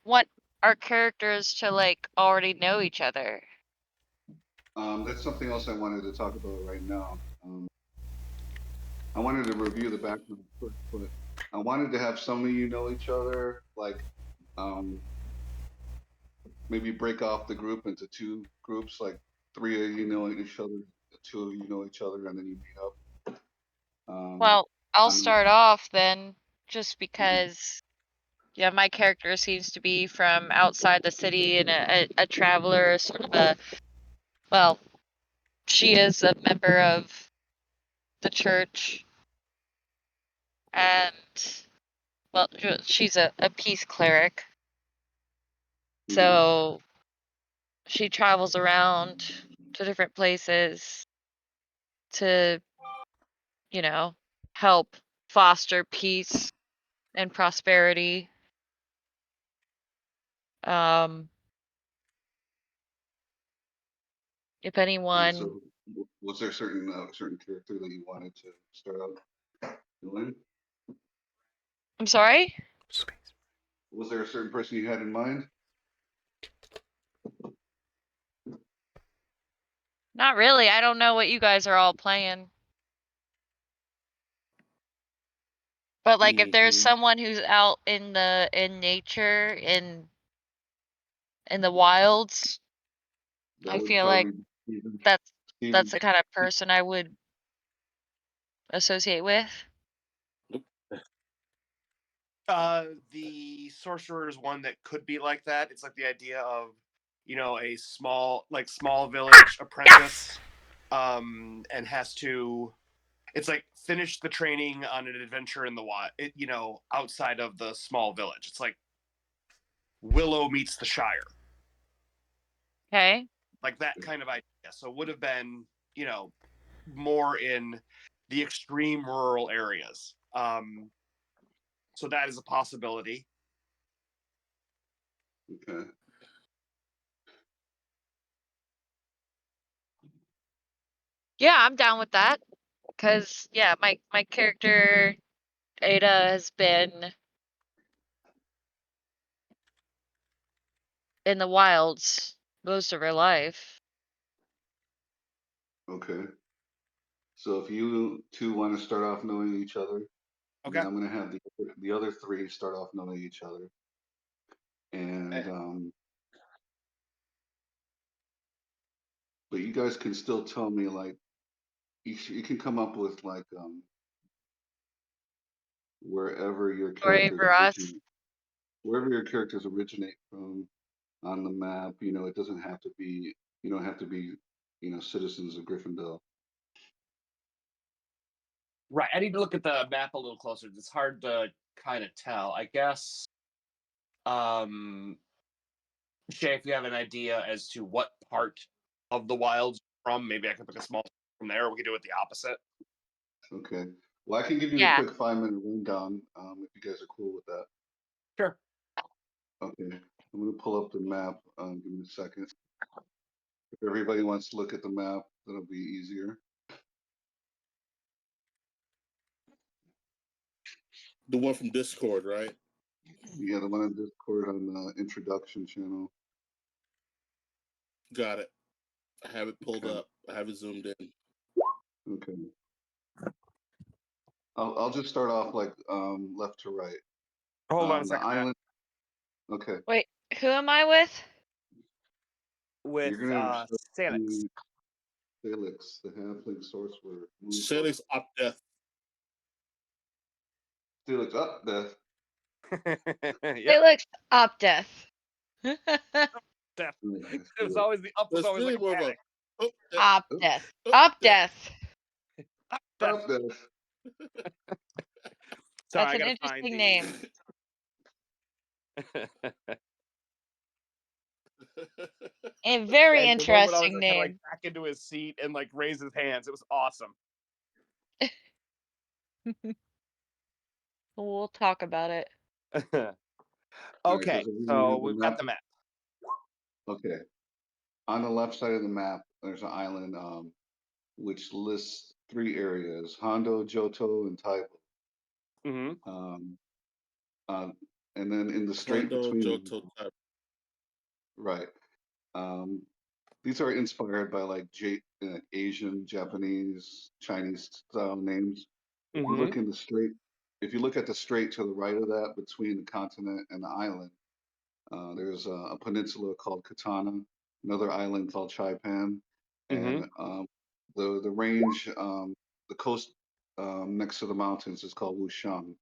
Speaker 5: want our characters to already know each other?
Speaker 2: That's something else I wanted to talk about right now. I wanted to review the background first, but I wanted to have some of you know each other, maybe break off the group into 2 groups, 3 of you know each other, 2 of you know each other, and then you meet up.
Speaker 5: Well, I'll start off then, just because my character seems to be from outside the city and a traveler, sort of she is a member of the church, and she's a peace cleric, so she travels around to different places to help foster peace and prosperity. If anyone,
Speaker 2: So, was there a certain character that you wanted to start out doing?
Speaker 5: I'm sorry.
Speaker 2: Was there a certain person you had in mind?
Speaker 5: Not really. I don't know what you guys are all playing. But like if there's someone who's out in nature in the wilds, I feel like that's the kind of person I would associate with.
Speaker 6: The sorcerer is one that could be like that. It's like the idea of, a small village apprentice, and has to. It's like finish the training on an adventure in the wild. Outside of the small village. It's like Willow meets the Shire.
Speaker 5: Okay.
Speaker 6: Like that kind of idea. So it would have been, more in the extreme rural areas. So that is a possibility.
Speaker 2: Okay.
Speaker 5: Yeah, I'm down with that. Cause yeah, my character Ada has been in the wilds most of her life.
Speaker 2: Okay. So if you two want to start off knowing each other,
Speaker 6: okay,
Speaker 2: then I'm going to have the other three start off knowing each other, and but you guys can still tell me like you can come up with like wherever your
Speaker 5: Story
Speaker 2: characters
Speaker 5: for us.
Speaker 2: originate, wherever your characters originate from on the map. It doesn't have to be. You don't have to be. Citizens of Gryffindor.
Speaker 6: right. I need to look at the map a little closer. It's hard to kind of tell. I guess, Shay, if you have an idea as to what part of the wilds you're from, maybe I could pick a small from there. Or we could do it the opposite.
Speaker 2: Okay. Well, I can give you a quick 5-minute rundown if you guys are cool with that.
Speaker 6: Sure.
Speaker 2: Okay. I'm going to pull up the map. Give me a second. If everybody wants to look at the map, that'll be easier.
Speaker 4: The one from Discord, right?
Speaker 2: Yeah, the one on Discord on the introduction channel.
Speaker 4: Got it. I have it pulled up. I have it zoomed in.
Speaker 2: Okay. I'll just start off like left to right.
Speaker 6: Hold on a
Speaker 2: the
Speaker 6: second.
Speaker 2: island. Okay.
Speaker 5: Wait, who am I with?
Speaker 6: With
Speaker 2: You're gonna
Speaker 6: Salix.
Speaker 2: Salix, the halfling sorcerer.
Speaker 4: Salix up death.
Speaker 2: Salix up death.
Speaker 5: Salix up death.
Speaker 6: Death. It was always the up was always
Speaker 4: really
Speaker 6: like
Speaker 4: more of a
Speaker 5: up death. Up death.
Speaker 6: Up
Speaker 2: death.
Speaker 5: That's an interesting name. A very interesting name.
Speaker 6: Like back into his seat and like raise his hands. It was awesome.
Speaker 5: We'll talk about it.
Speaker 6: Okay, so we've got the map.
Speaker 2: Okay. On the left side of the map, there's an island which lists 3 areas: Hondo, Johto, and Taibo.
Speaker 6: Mm-hmm.
Speaker 2: And then in the strait
Speaker 4: Hondo,
Speaker 2: between
Speaker 4: Johto,
Speaker 2: them, right. These are inspired by like Asian, Japanese, Chinese style names. If you look in the strait, if you look at the strait to the right of that, between the continent and the island, there's a peninsula called Katana, another island called Chaipan, and the range, the coast next to the mountains is called Wushang.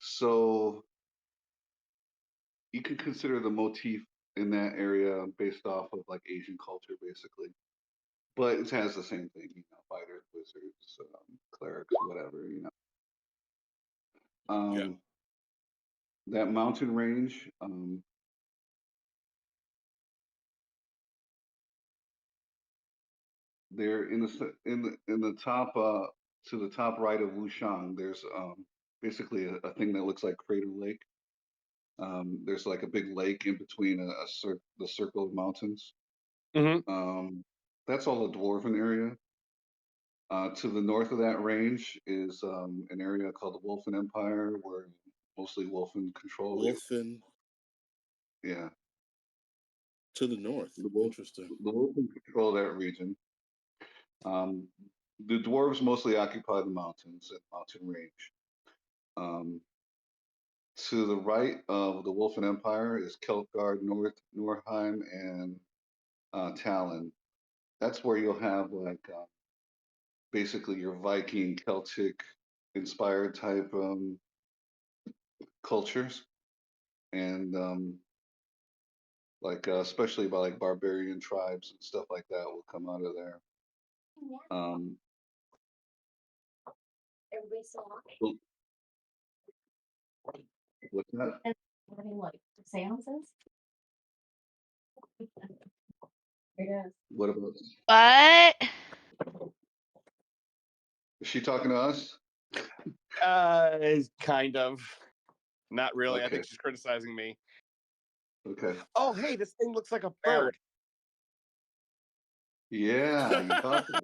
Speaker 2: So you can consider the motif in that area based off of like Asian culture, basically. But it has the same thing, fighters, wizards, clerics, whatever, That mountain range, there in the top to the top right of Wushang, there's basically a thing that looks like Crater Lake. There's like a big lake in between the circle of mountains. That's all a dwarven area. To the north of that range is an area called the Wolfen Empire, where mostly Wolfen control.
Speaker 4: Wolfen.
Speaker 2: Yeah.
Speaker 4: To the north. Interesting.
Speaker 2: The Wolfen control that region. The dwarves mostly occupy the mountains and mountain range. To the right of the Wolfen Empire is Keltgard, Norheim, and Talon. That's where you'll have like basically your Viking, Celtic inspired type cultures, and like especially by like barbarian tribes and stuff like that will come out of there.
Speaker 11: Everybody's so
Speaker 2: Well, what's that?
Speaker 11: having like seances. Yes.
Speaker 2: What about?
Speaker 5: What?
Speaker 2: Is she talking to us?
Speaker 6: Kind of. Not really.
Speaker 2: Okay.
Speaker 6: I think she's criticizing me.
Speaker 2: Okay.
Speaker 6: Oh, hey, this thing looks like a bird.
Speaker 2: Yeah, you thought that.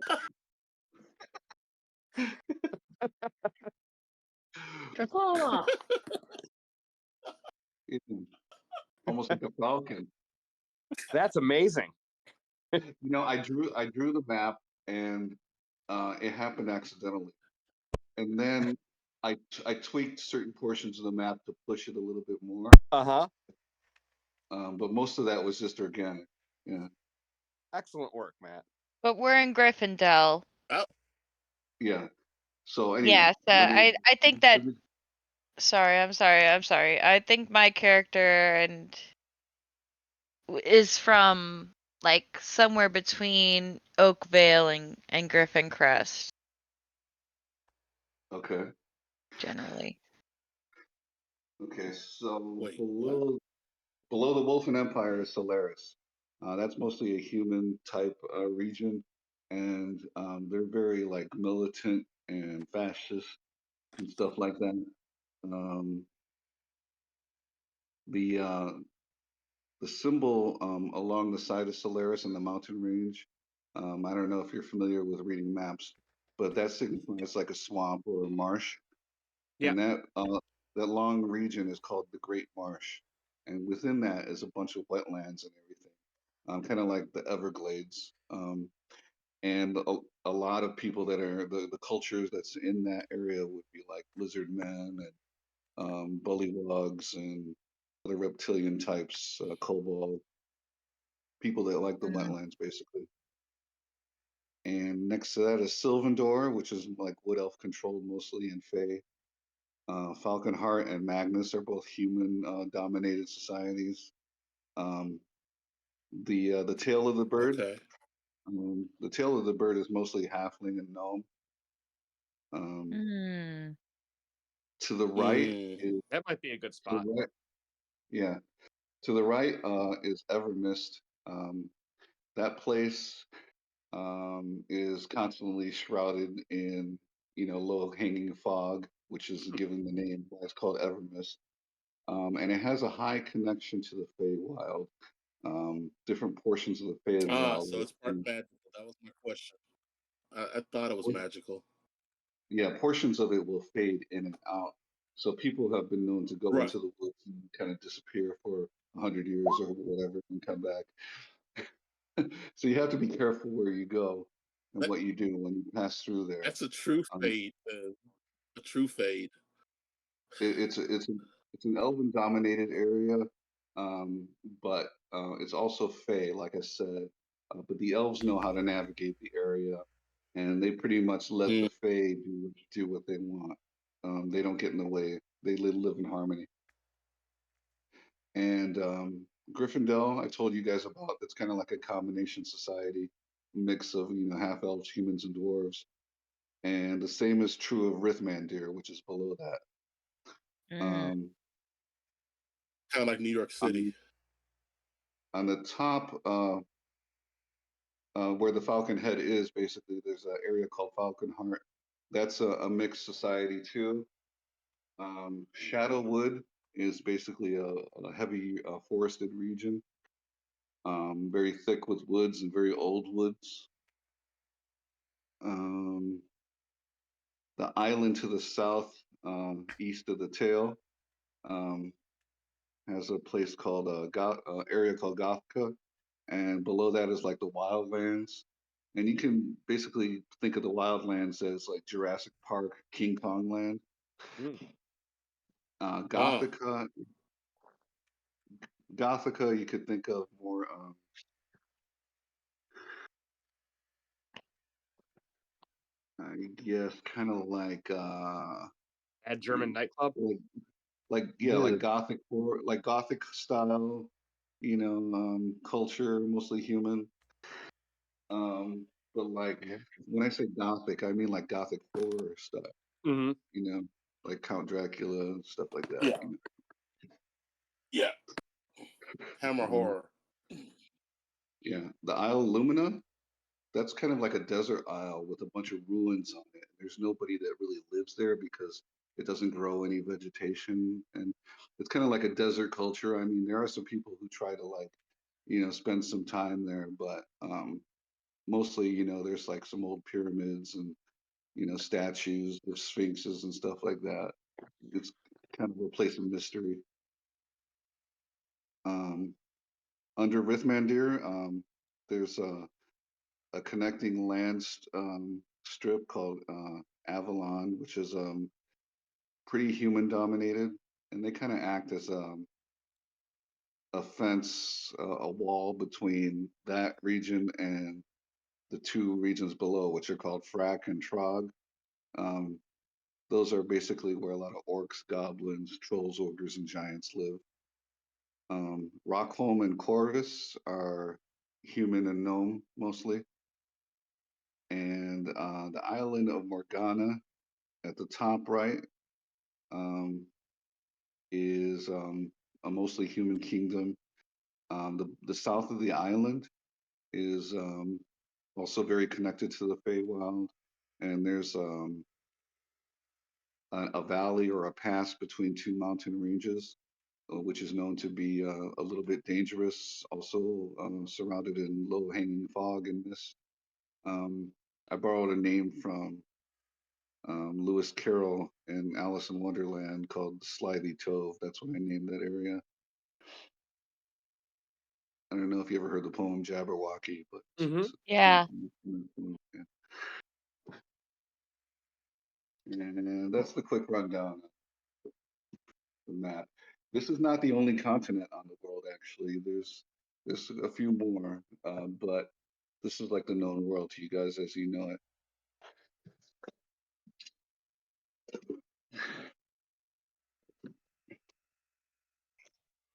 Speaker 2: Almost like a falcon.
Speaker 6: That's amazing.
Speaker 2: You know, I drew the map, and it happened accidentally, and then I tweaked certain portions of the map to push it a little bit more. But most of that was just organic. Yeah.
Speaker 6: Excellent work, Matt.
Speaker 5: But we're in Gryffindor.
Speaker 4: Oh.
Speaker 2: Yeah. So anyway.
Speaker 5: Yeah, so I think that. Sorry, I'm sorry. I think my character is from like somewhere between Oakvale and Griffin Crest.
Speaker 2: Okay.
Speaker 5: Generally.
Speaker 2: Okay, so
Speaker 4: Wait,
Speaker 2: below the Wolfen Empire is Solaris. That's mostly a human type region, and they're very like militant and fascist and stuff like that. The symbol along the side of Solaris in the mountain range, I don't know if you're familiar with reading maps, but that signifies like a swamp or a marsh.
Speaker 6: Yeah.
Speaker 2: And that long region is called the Great Marsh, and within that is a bunch of wetlands and everything, kind of like the Everglades. And a lot of people that are the cultures that's in that area would be like lizard men and bullywugs and other reptilian types, kobold people that like the wetlands basically. And next to that is Sylvandor, which is like wood elf controlled mostly, and Fae. FalconHeart and Magnus are both human dominated societies. The tail of the bird.
Speaker 4: Okay.
Speaker 2: The tail of the bird is mostly halfling and gnome. To the right is,
Speaker 6: that might be a good spot.
Speaker 2: Right, yeah. To the right is Evermist. That place is constantly shrouded in low hanging fog, which is given the name why it's called Evermist. And it has a high connection to the Feywild. Different portions of the Feywild.
Speaker 4: So it's part magical. That was my question. I thought it was magical.
Speaker 2: Yeah, portions of it will fade in and out. So people have been known to go
Speaker 4: Right.
Speaker 2: into the woods and kind of disappear for 100 years or whatever and come back. So you have to be careful where you go and what you do when you pass through there.
Speaker 4: That's a true fade. A true fade.
Speaker 2: It's an elven dominated area, but it's also Fey, like I said. But the elves know how to navigate the area, and they pretty much let the Fey do what they want. They don't get in the way. They live in harmony. And Gryffindor, I told you guys about. That's kind of like a combination society, mix of half elves, humans, and dwarves. And the same is true of Rithmandir, which is below that.
Speaker 4: Kind of like New York City.
Speaker 2: On the top, where the Falcon Head is, basically, there's an area called FalconHeart. That's a mixed society too. Shadowwood is basically a heavy forested region, very thick with woods and very old woods. The island to the south, east of the tail, has a place called area called Gothica, and below that is like the wildlands. And you can basically think of the wildlands as like Jurassic Park, King Kong land. Gothica, Gothica, you could think of more. I guess kind of like
Speaker 6: a German nightclub.
Speaker 2: Like Gothic or like Gothic style, culture, mostly human. But like when I say Gothic, I mean like Gothic horror stuff.
Speaker 6: Mm-hmm.
Speaker 2: Like Count Dracula and stuff like that.
Speaker 4: Yeah. Yeah. Hammer horror.
Speaker 2: Yeah, the Isle of Lumina, that's kind of like a desert isle with a bunch of ruins on it. There's nobody that really lives there because it doesn't grow any vegetation, and it's kind of like a desert culture. I mean, there are some people who try to like, spend some time there, but mostly, there's like some old pyramids and statues of sphinxes and stuff like that. It's kind of a place of mystery. Under Rithmandir, there's a connecting land strip called Avalon, which is pretty human dominated, and they kind of act as a fence, a wall between that region and the two regions below, which are called Frak and Trog. Those are basically where a lot of orcs, goblins, trolls, ogres, and giants live. Rockholm and Corvus are human and gnome mostly. And the island of Morgana at the top right is a mostly human kingdom. The south of the island is also very connected to the Feywild, and there's a valley or a pass between two mountain ranges, which is known to be a little bit dangerous, also surrounded in low-hanging fog and mist. I borrowed a name from Lewis Carroll in Alice in Wonderland called Slithy Tove. That's what I named that area. I don't know if you ever heard the poem Jabberwocky, but
Speaker 5: Yeah.
Speaker 2: And that's the quick rundown of the map. This is not the only continent on the world, actually. There's a few more, but this is like the known world to you guys as you know it.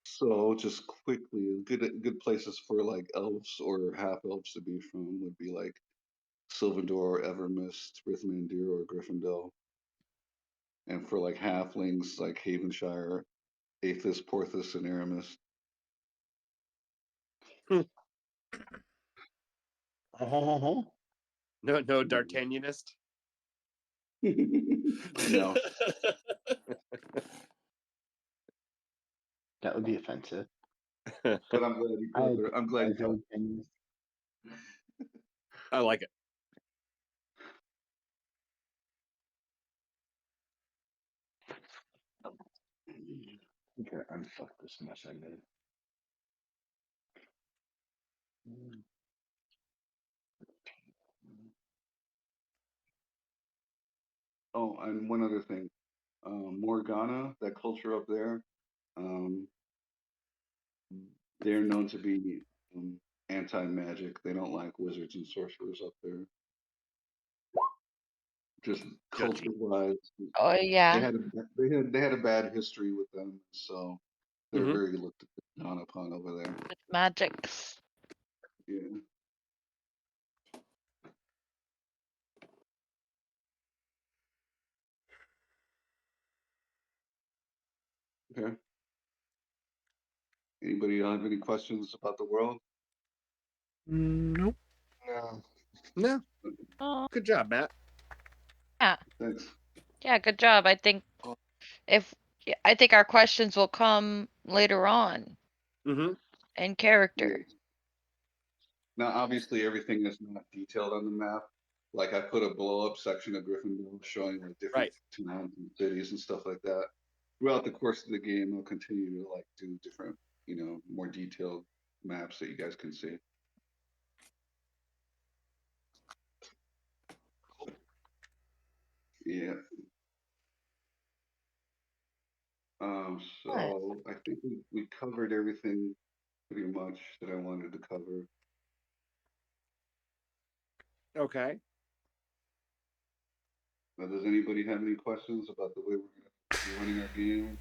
Speaker 2: So just quickly, good places for like elves or half elves to be from would be like Sylvandor, Evermist, Rithmandir, or Gryffindor. And for like halflings, like Havenshire, Aethys, Porthos, and Aramis.
Speaker 6: No D'Artagnanist.
Speaker 1: No. That would be offensive.
Speaker 2: But I'm glad you caught it.
Speaker 6: I like it.
Speaker 1: Okay, unfuck this mess I made.
Speaker 2: Oh, and one other thing. Morgana, that culture up there, they're known to be anti-magic. They don't like wizards and sorcerers up there. Just culture-wise,
Speaker 5: Oh yeah.
Speaker 2: they had a bad history with them, so they're very looked down upon over there.
Speaker 5: With magics.
Speaker 2: Yeah. Okay. Anybody have any questions about the world?
Speaker 3: Nope.
Speaker 6: No.
Speaker 5: Oh.
Speaker 6: Good job, Matt.
Speaker 5: Yeah.
Speaker 2: Thanks.
Speaker 5: Yeah, good job. I think if Yeah, I think our questions will come later on.
Speaker 6: Mm-hmm.
Speaker 5: In character.
Speaker 2: Now, obviously, everything is not detailed on the map. Like I put a blow-up section of Gryffindor showing like different towns and cities and stuff like that. Throughout the course of the game, I'll continue to like do different, more detailed maps that you guys can see. Yeah. So I think we covered everything pretty much that I wanted to cover.
Speaker 6: Okay.
Speaker 2: Now, does anybody have any questions about the way we're running our game?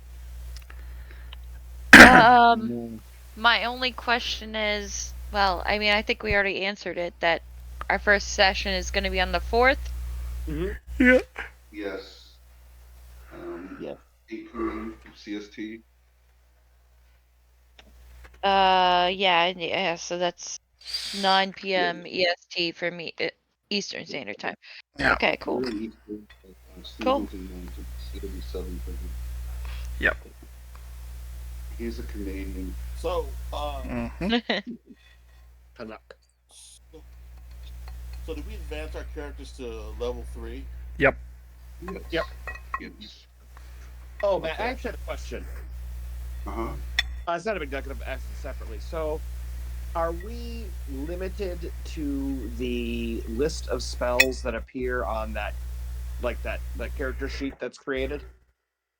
Speaker 5: My only question is, well, I mean, I think we already answered it, that our first session is going to be on the 4th.
Speaker 6: Mm-hmm.
Speaker 3: Yeah.
Speaker 2: Yes.
Speaker 6: Yeah.
Speaker 2: 8 p.m. CST.
Speaker 5: Yeah, so that's 9 p.m. EST for me, Eastern Standard Time.
Speaker 3: Yeah.
Speaker 5: Okay, cool.
Speaker 2: Cool. It'll be 7:30.
Speaker 3: Yep.
Speaker 2: He's a Canadian.
Speaker 4: So,
Speaker 6: Canuck.
Speaker 4: So did we advance our characters to level 3?
Speaker 3: Yep.
Speaker 6: Yep.
Speaker 2: Yes.
Speaker 6: Oh, Matt, I actually had a question.
Speaker 2: Uh-huh.
Speaker 6: It's not a big deck. I've asked it separately. So, are we limited to the list of spells that appear on that character sheet that's created?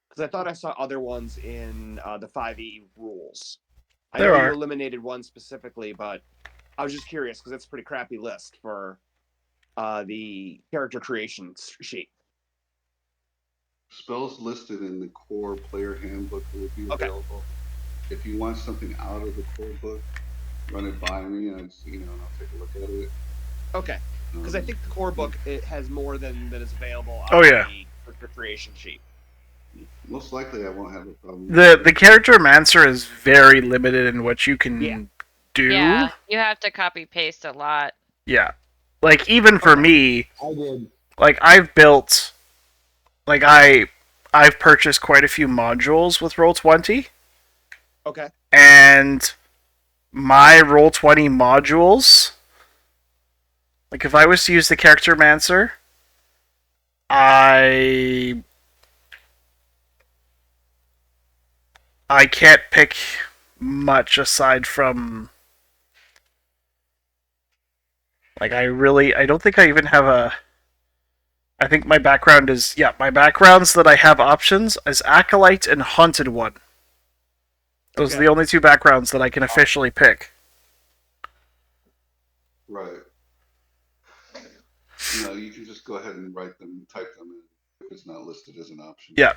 Speaker 6: Because I thought I saw other ones in the 5e rules. I know you eliminated one specifically, but I was just curious because it's a pretty crappy list for the character creation sheet.
Speaker 2: Spells listed in the core player handbook will be available. If you want something out of the core book, run it by me, and I'll take a look at it.
Speaker 6: Okay, because I think the core book it has more than is available
Speaker 3: on
Speaker 6: the character creation sheet.
Speaker 2: Most likely, I won't have a problem.
Speaker 3: The character mancer is very limited in what you can do.
Speaker 5: Yeah, you have to copy paste a lot.
Speaker 3: Yeah, like even for me, like I've built, like I've purchased quite a few modules with Roll20.
Speaker 6: Okay.
Speaker 3: And my Roll20 modules, like if I was to use the character mancer, I can't pick much aside from, like I don't think I even have a, I think my background is, my backgrounds that I have options is Acolyte and Haunted One. Those are the only 2 backgrounds that I can officially pick.
Speaker 2: Right. You can just go ahead and write them, type them in if it's not listed as an option.
Speaker 3: Yeah.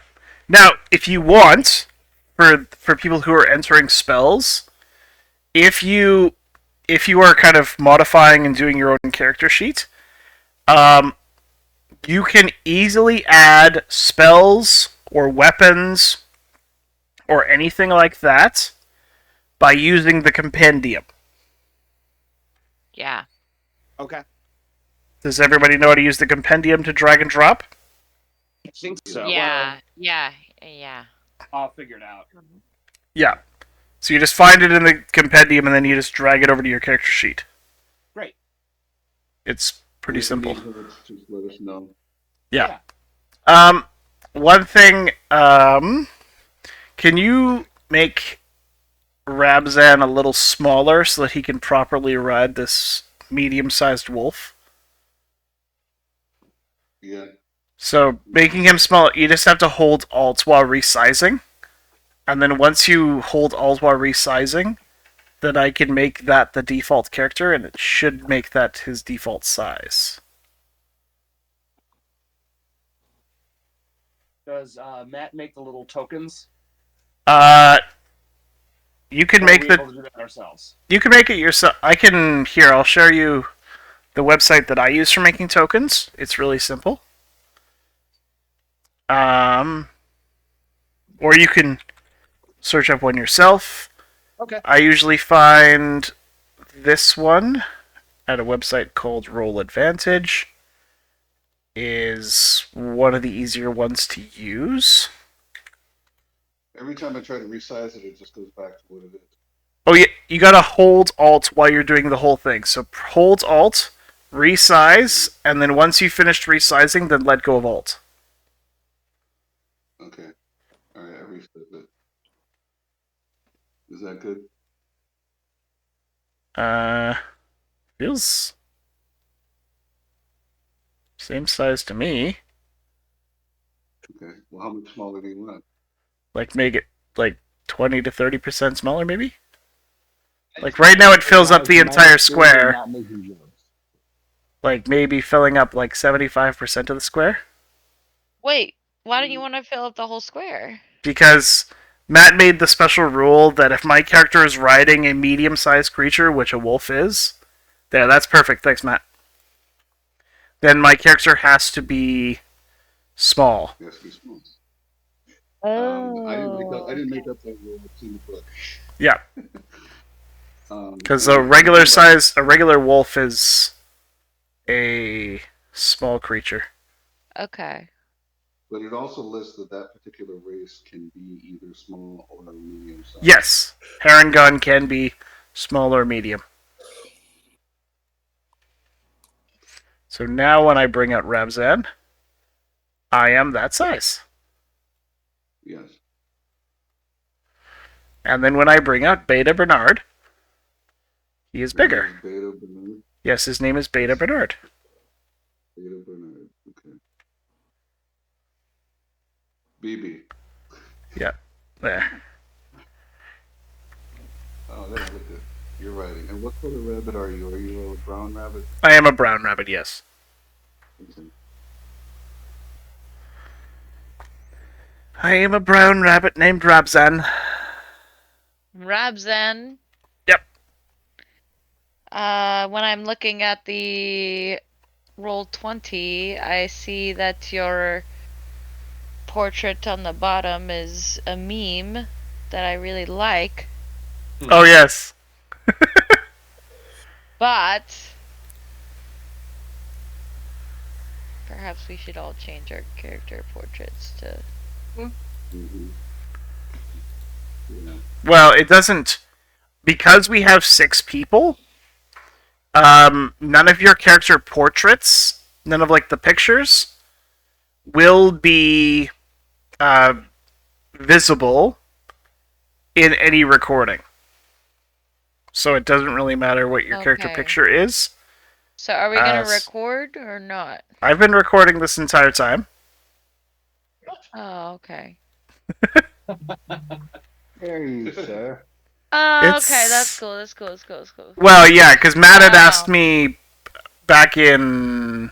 Speaker 3: Now, if you want, for people who are entering spells, if you are kind of modifying and doing your own character sheet, you can easily add spells or weapons or anything like that by using the compendium.
Speaker 5: Yeah.
Speaker 6: Okay.
Speaker 3: Does everybody know how to use the compendium to drag and drop?
Speaker 6: I think so.
Speaker 5: Yeah.
Speaker 6: I'll figure it out.
Speaker 3: Yeah. So you just find it in the compendium and then you just drag it over to your character sheet.
Speaker 6: Great.
Speaker 3: It's pretty simple.
Speaker 2: Just let us know.
Speaker 3: Yeah. One thing, can you make Rabzan a little smaller so that he can properly ride this medium-sized wolf?
Speaker 2: Yeah.
Speaker 3: So, making him small, you just have to hold Alt while resizing. And then once you hold Alt while resizing, then I can make that the default character, and it should make that his default size.
Speaker 6: Does Matt make the little tokens?
Speaker 3: You can make
Speaker 6: able to do that ourselves?
Speaker 3: You can make it yourself. I'll share you the website that I use for making tokens. It's really simple. Or you can search up one yourself.
Speaker 6: Okay.
Speaker 3: I usually find this one at a website called Roll Advantage. Is one of the easier ones to use.
Speaker 2: Every time I try to resize it, it just goes back to what it is.
Speaker 3: Oh yeah, you gotta hold Alt while you're doing the whole thing. So hold Alt, resize, and then once you finished resizing, then let go of Alt.
Speaker 2: Okay. All right, I resized it. Is that good?
Speaker 3: Feels same size to me.
Speaker 2: Okay. Well, how much smaller do you want?
Speaker 3: Like make it like 20 to 30% smaller, maybe. Like right now, it fills up the entire square. Like maybe filling up like 75% of the square.
Speaker 5: Wait, why don't you want to fill up the whole square?
Speaker 3: Because Matt made the special rule that if my character is riding a medium-sized creature, which a wolf is, there, that's perfect. Thanks, Matt. Then my character has to be small.
Speaker 2: Yes, be small.
Speaker 5: Oh.
Speaker 2: I didn't make up that rule. It's in the book.
Speaker 3: Yeah. Because a regular wolf is a small creature.
Speaker 5: Okay.
Speaker 2: But it also lists that that particular race can be either small or medium size.
Speaker 3: Yes, Harengon can be small or medium. So now when I bring out Rabzan, I am that size.
Speaker 2: Yes.
Speaker 3: And then when I bring out Beta Bernard, he is bigger.
Speaker 2: Beta Bernard?
Speaker 3: Yes, his name is Beta Bernard.
Speaker 2: Beta Bernard, okay. BB.
Speaker 3: Yeah, there.
Speaker 2: Oh, there, look at you're writing. And what color rabbit are you? Are you a brown rabbit?
Speaker 3: I am a brown rabbit, yes.
Speaker 2: Okay.
Speaker 3: I am a brown rabbit named Rabzan.
Speaker 5: Rabzan.
Speaker 3: Yep.
Speaker 5: When I'm looking at the Roll20, I see that your portrait on the bottom is a meme that I really like.
Speaker 3: Oh, yes.
Speaker 5: But perhaps we should all change our character portraits to...
Speaker 2: Mm-hmm. Yeah.
Speaker 3: Well, it doesn't... Because we have 6 people, none of your character portraits, none of, like, the pictures, will be visible in any recording. So it doesn't really matter what your character picture is.
Speaker 5: So are we going to record or not?
Speaker 3: I've been recording this entire time.
Speaker 5: Oh, okay.
Speaker 1: There you, sir.
Speaker 5: Oh, okay, that's cool. That's cool. That's cool. That's cool.
Speaker 3: Well, yeah, because Matt had asked me back in...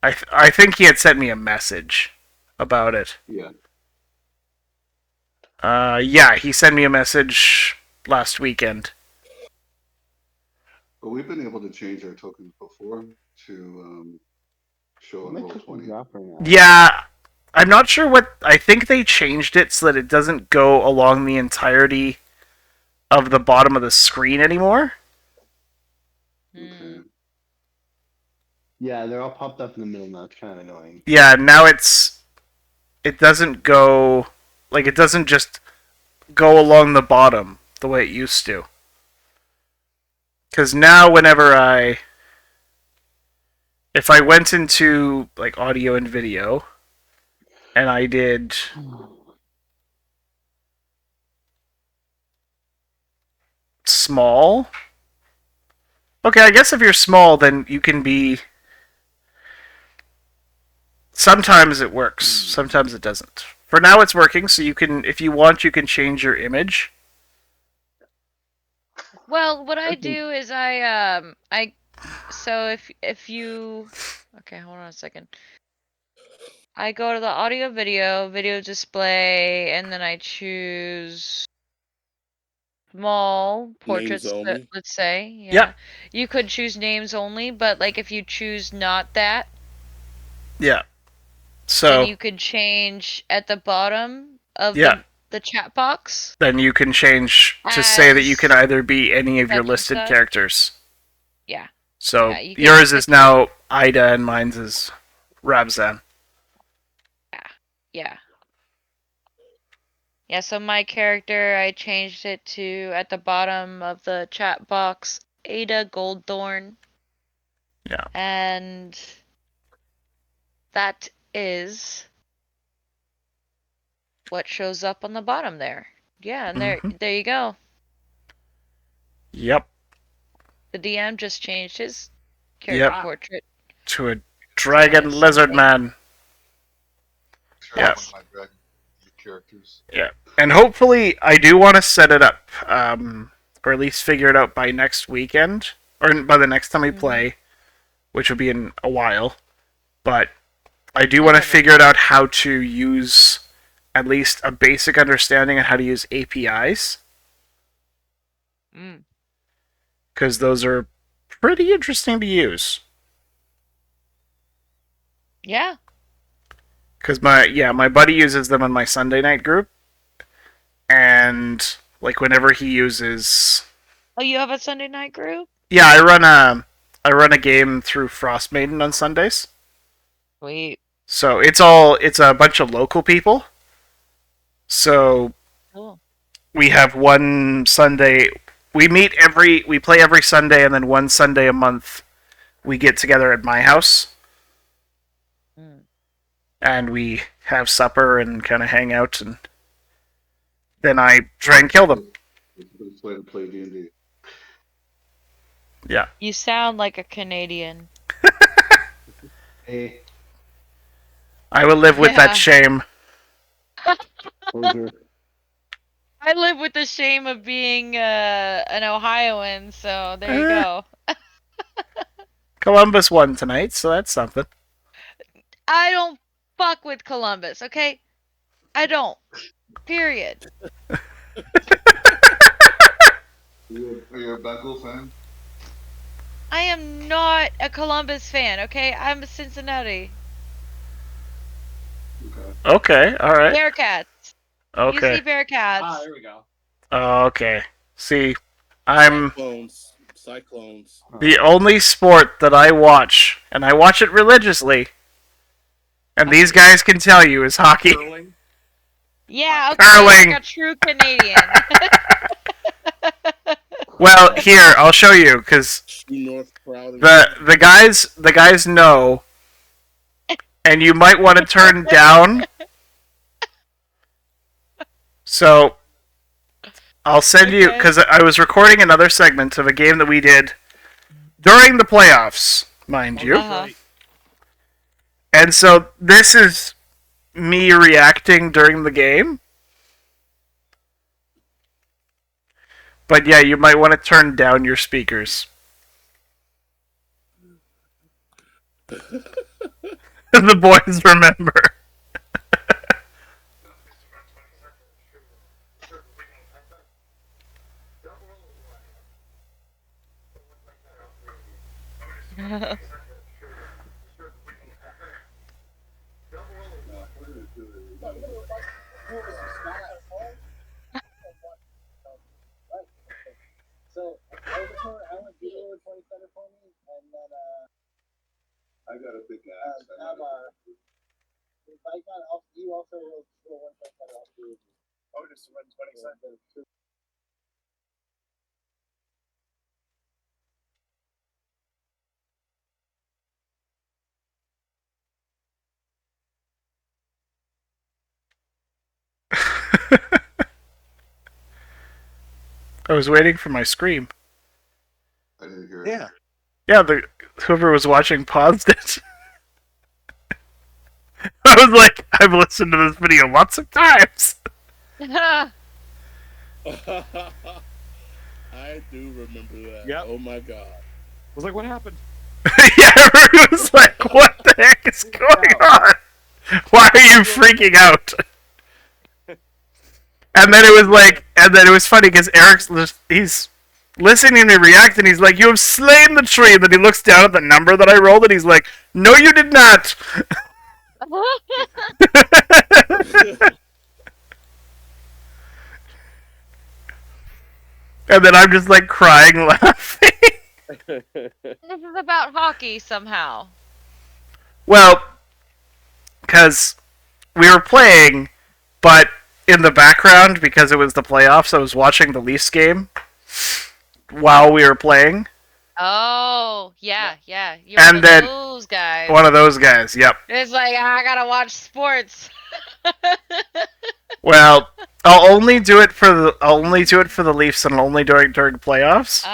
Speaker 3: I think he had sent me a message about it.
Speaker 2: Yeah.
Speaker 3: Yeah, he sent me a message last weekend.
Speaker 2: But we've been able to change our tokens before to show on Roll20.
Speaker 3: Yeah, I'm not sure what... I think they changed it so that it doesn't go along the entirety of the bottom of the screen anymore.
Speaker 2: Okay.
Speaker 1: Yeah, they're all popped up in the middle now. It's kind of annoying.
Speaker 3: Yeah, now it's... It doesn't go... Like, it doesn't just go along the bottom the way it used to. Because now whenever if I went into, like, audio and video, and I did... small? Okay, I guess if you're small, then you can be... Sometimes it works, sometimes it doesn't. For now it's working, so you can, if you want, you can change your image.
Speaker 5: Well, what I do is so if you... Okay, hold on a second. I go to the audio video display, and then I choose small portraits, let's say. Yeah. You could choose names only, but like if you choose not that,
Speaker 3: yeah. So
Speaker 5: then you could change at the bottom of the chat box.
Speaker 3: Then you can change to say that you can either be any of your listed characters.
Speaker 5: Yeah.
Speaker 3: So yours is now Ida and mine's is Rabzan.
Speaker 5: Yeah. Yeah, so my character, I changed it to, at the bottom of the chat box, Ada Goldthorn.
Speaker 3: Yeah.
Speaker 5: And that is what shows up on the bottom there. Yeah, and there you go.
Speaker 3: Yep.
Speaker 5: The DM just changed his character portrait
Speaker 3: to a dragon lizard man. Yes.
Speaker 12: One of my dragon characters.
Speaker 3: Yeah. And hopefully, I do want to set it up, or at least figure it out by next weekend, or by the next time we play, which will be in a while. But I do want to figure it out how to use at least a basic understanding on how to use APIs. Because those are pretty interesting to use.
Speaker 5: Yeah.
Speaker 3: Because my buddy uses them in my Sunday night group, and like whenever he uses.
Speaker 5: Oh, you have a Sunday night group?
Speaker 3: Yeah, I run a game through Frost Maiden on Sundays.
Speaker 5: Sweet.
Speaker 3: So it's a bunch of local people. So we have one Sunday. We play every Sunday, and then one Sunday a month we get together at my house. And we have supper and kind of hang out, and then I try and kill them.
Speaker 2: Let's play D&D.
Speaker 3: Yeah.
Speaker 5: You sound like a Canadian.
Speaker 1: Hey.
Speaker 3: I will live with that shame.
Speaker 5: I live with the shame of being an Ohioan, so there you go.
Speaker 3: Columbus won tonight, so that's something.
Speaker 5: I don't fuck with Columbus, okay? I don't. Period.
Speaker 2: Are you a Bengal fan?
Speaker 5: I am not a Columbus fan, okay? I'm a Cincinnati.
Speaker 3: Okay, alright.
Speaker 5: Bearcats.
Speaker 3: Okay.
Speaker 5: UC Bearcats.
Speaker 9: Ah, there we go.
Speaker 3: Okay. See, I'm
Speaker 4: Cyclones.
Speaker 3: the only sport that I watch, and I watch it religiously, and these guys can tell you, is hockey.
Speaker 9: Curling.
Speaker 5: Yeah, okay,
Speaker 3: Curling.
Speaker 5: like a true Canadian.
Speaker 3: Well, here, I'll show you, because the guys know, and you might want to turn down. So, I'll send you, because I was recording another segment of a game that we did during the playoffs, mind you. And so, this is me reacting during the game. But yeah, you might want to turn down your speakers. The boys remember.
Speaker 13: So I went Beetle with 20 center for me, and then
Speaker 2: I got a big ass.
Speaker 13: you also will 1 center off you.
Speaker 9: Oh, just 120 center.
Speaker 3: I was waiting for my scream.
Speaker 2: I didn't hear it.
Speaker 6: Yeah.
Speaker 3: Yeah, whoever was watching paused it. I was like, I've listened to this video lots of times.
Speaker 4: I do remember that.
Speaker 6: Yep.
Speaker 4: Oh my god.
Speaker 6: I was like, what happened?
Speaker 3: Yeah, everyone was like, what the heck is going on? Why are you freaking out? And then it was funny because he's listening to me react, and he's like, you have slain the tree. And then he looks down at the number that I rolled, and he's like, no, you did not. And then I'm just like crying, laughing.
Speaker 5: This is about hockey somehow.
Speaker 3: Well, because we were playing, but in the background because it was the playoffs. I was watching the Leafs game while we were playing.
Speaker 5: Oh, yeah. You're
Speaker 3: And
Speaker 5: one of
Speaker 3: then
Speaker 5: those guys.
Speaker 3: one of those guys. Yep.
Speaker 5: It's like I gotta watch sports.
Speaker 3: Well, I'll only do it for the Leafs and only during playoffs.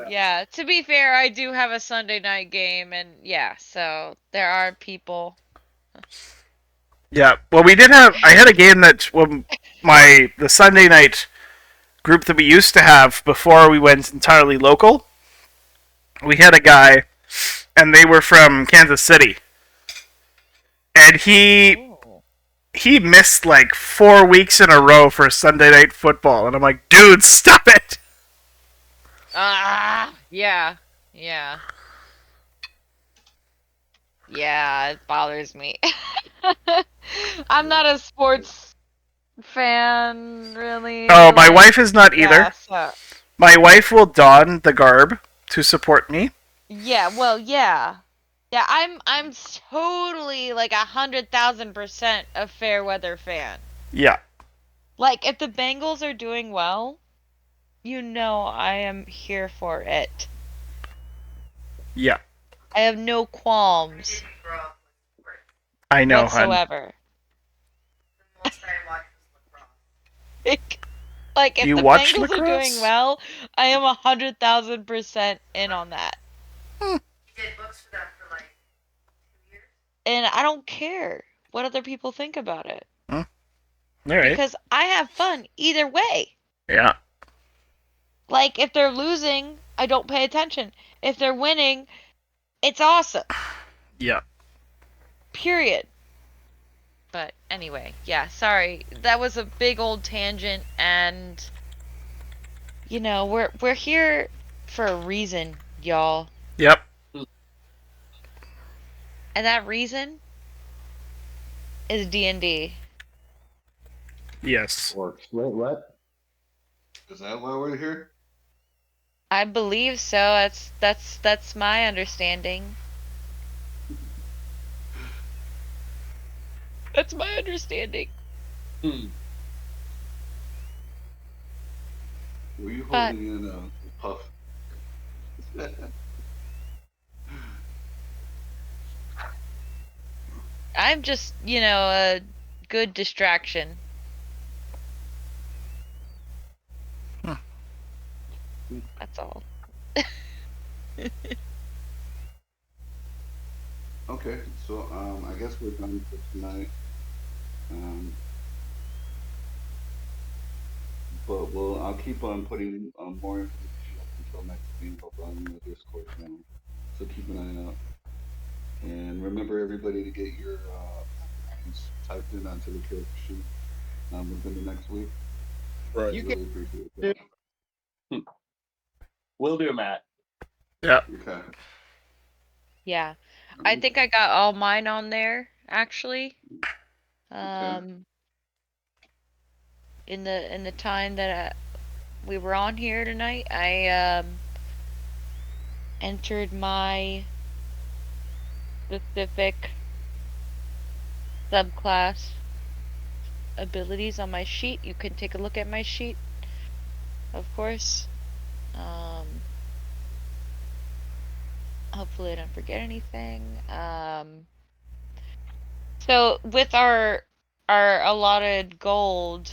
Speaker 5: Yeah. To be fair, I do have a Sunday night game, and yeah, so there are people.
Speaker 3: Yeah. Well, I had a game that the Sunday night group that we used to have before we went entirely local. We had a guy, and they were from Kansas City, and he missed like 4 weeks in a row for Sunday night football, and I'm like, dude, stop it!
Speaker 5: Yeah, it bothers me. I'm not a sports fan, really.
Speaker 3: Oh, my wife is not either.
Speaker 5: Yeah, so.
Speaker 3: My wife will don the garb to support me.
Speaker 5: Yeah, well, yeah. Yeah, I'm totally like 100,000% a fair weather fan.
Speaker 3: Yeah.
Speaker 5: Like, if the Bengals are doing well, I am here for it.
Speaker 3: Yeah.
Speaker 5: I have no qualms.
Speaker 3: I know,
Speaker 5: whatsoever. Like, if
Speaker 3: you
Speaker 5: the
Speaker 3: watch
Speaker 5: Bengals
Speaker 3: lacrosse?
Speaker 5: are doing well, I am 100,000% in on that.
Speaker 10: You did books for them for like 2 years.
Speaker 5: And I don't care what other people think about it.
Speaker 3: All right.
Speaker 5: Because I have fun either way.
Speaker 3: Yeah.
Speaker 5: Like, if they're losing, I don't pay attention. If they're winning, it's awesome.
Speaker 3: Yeah.
Speaker 5: Period. But anyway, yeah, sorry. That was a big old tangent, and we're here for a reason, y'all.
Speaker 3: Yep.
Speaker 5: And that reason is D&D.
Speaker 3: Yes.
Speaker 2: Wait, what? Is that why we're here?
Speaker 5: I believe so. That's my understanding. That's my understanding.
Speaker 2: Were you holding in a puff?
Speaker 5: I'm just, a good distraction. That's all.
Speaker 2: Okay, so I guess we're done for tonight. But I'll keep on putting more information up until next week on the Discord channel. So keep an eye out. And remember, everybody, to get your names typed in onto the character sheet within the next week.
Speaker 4: Right.
Speaker 2: You really appreciate that.
Speaker 8: Will do, Matt.
Speaker 3: Yeah.
Speaker 2: Okay.
Speaker 5: Yeah. I think I got all mine on there, actually. In the time that we were on here tonight, I entered my specific subclass abilities on my sheet. You can take a look at my sheet, of course. Hopefully I don't forget anything. So with our allotted gold,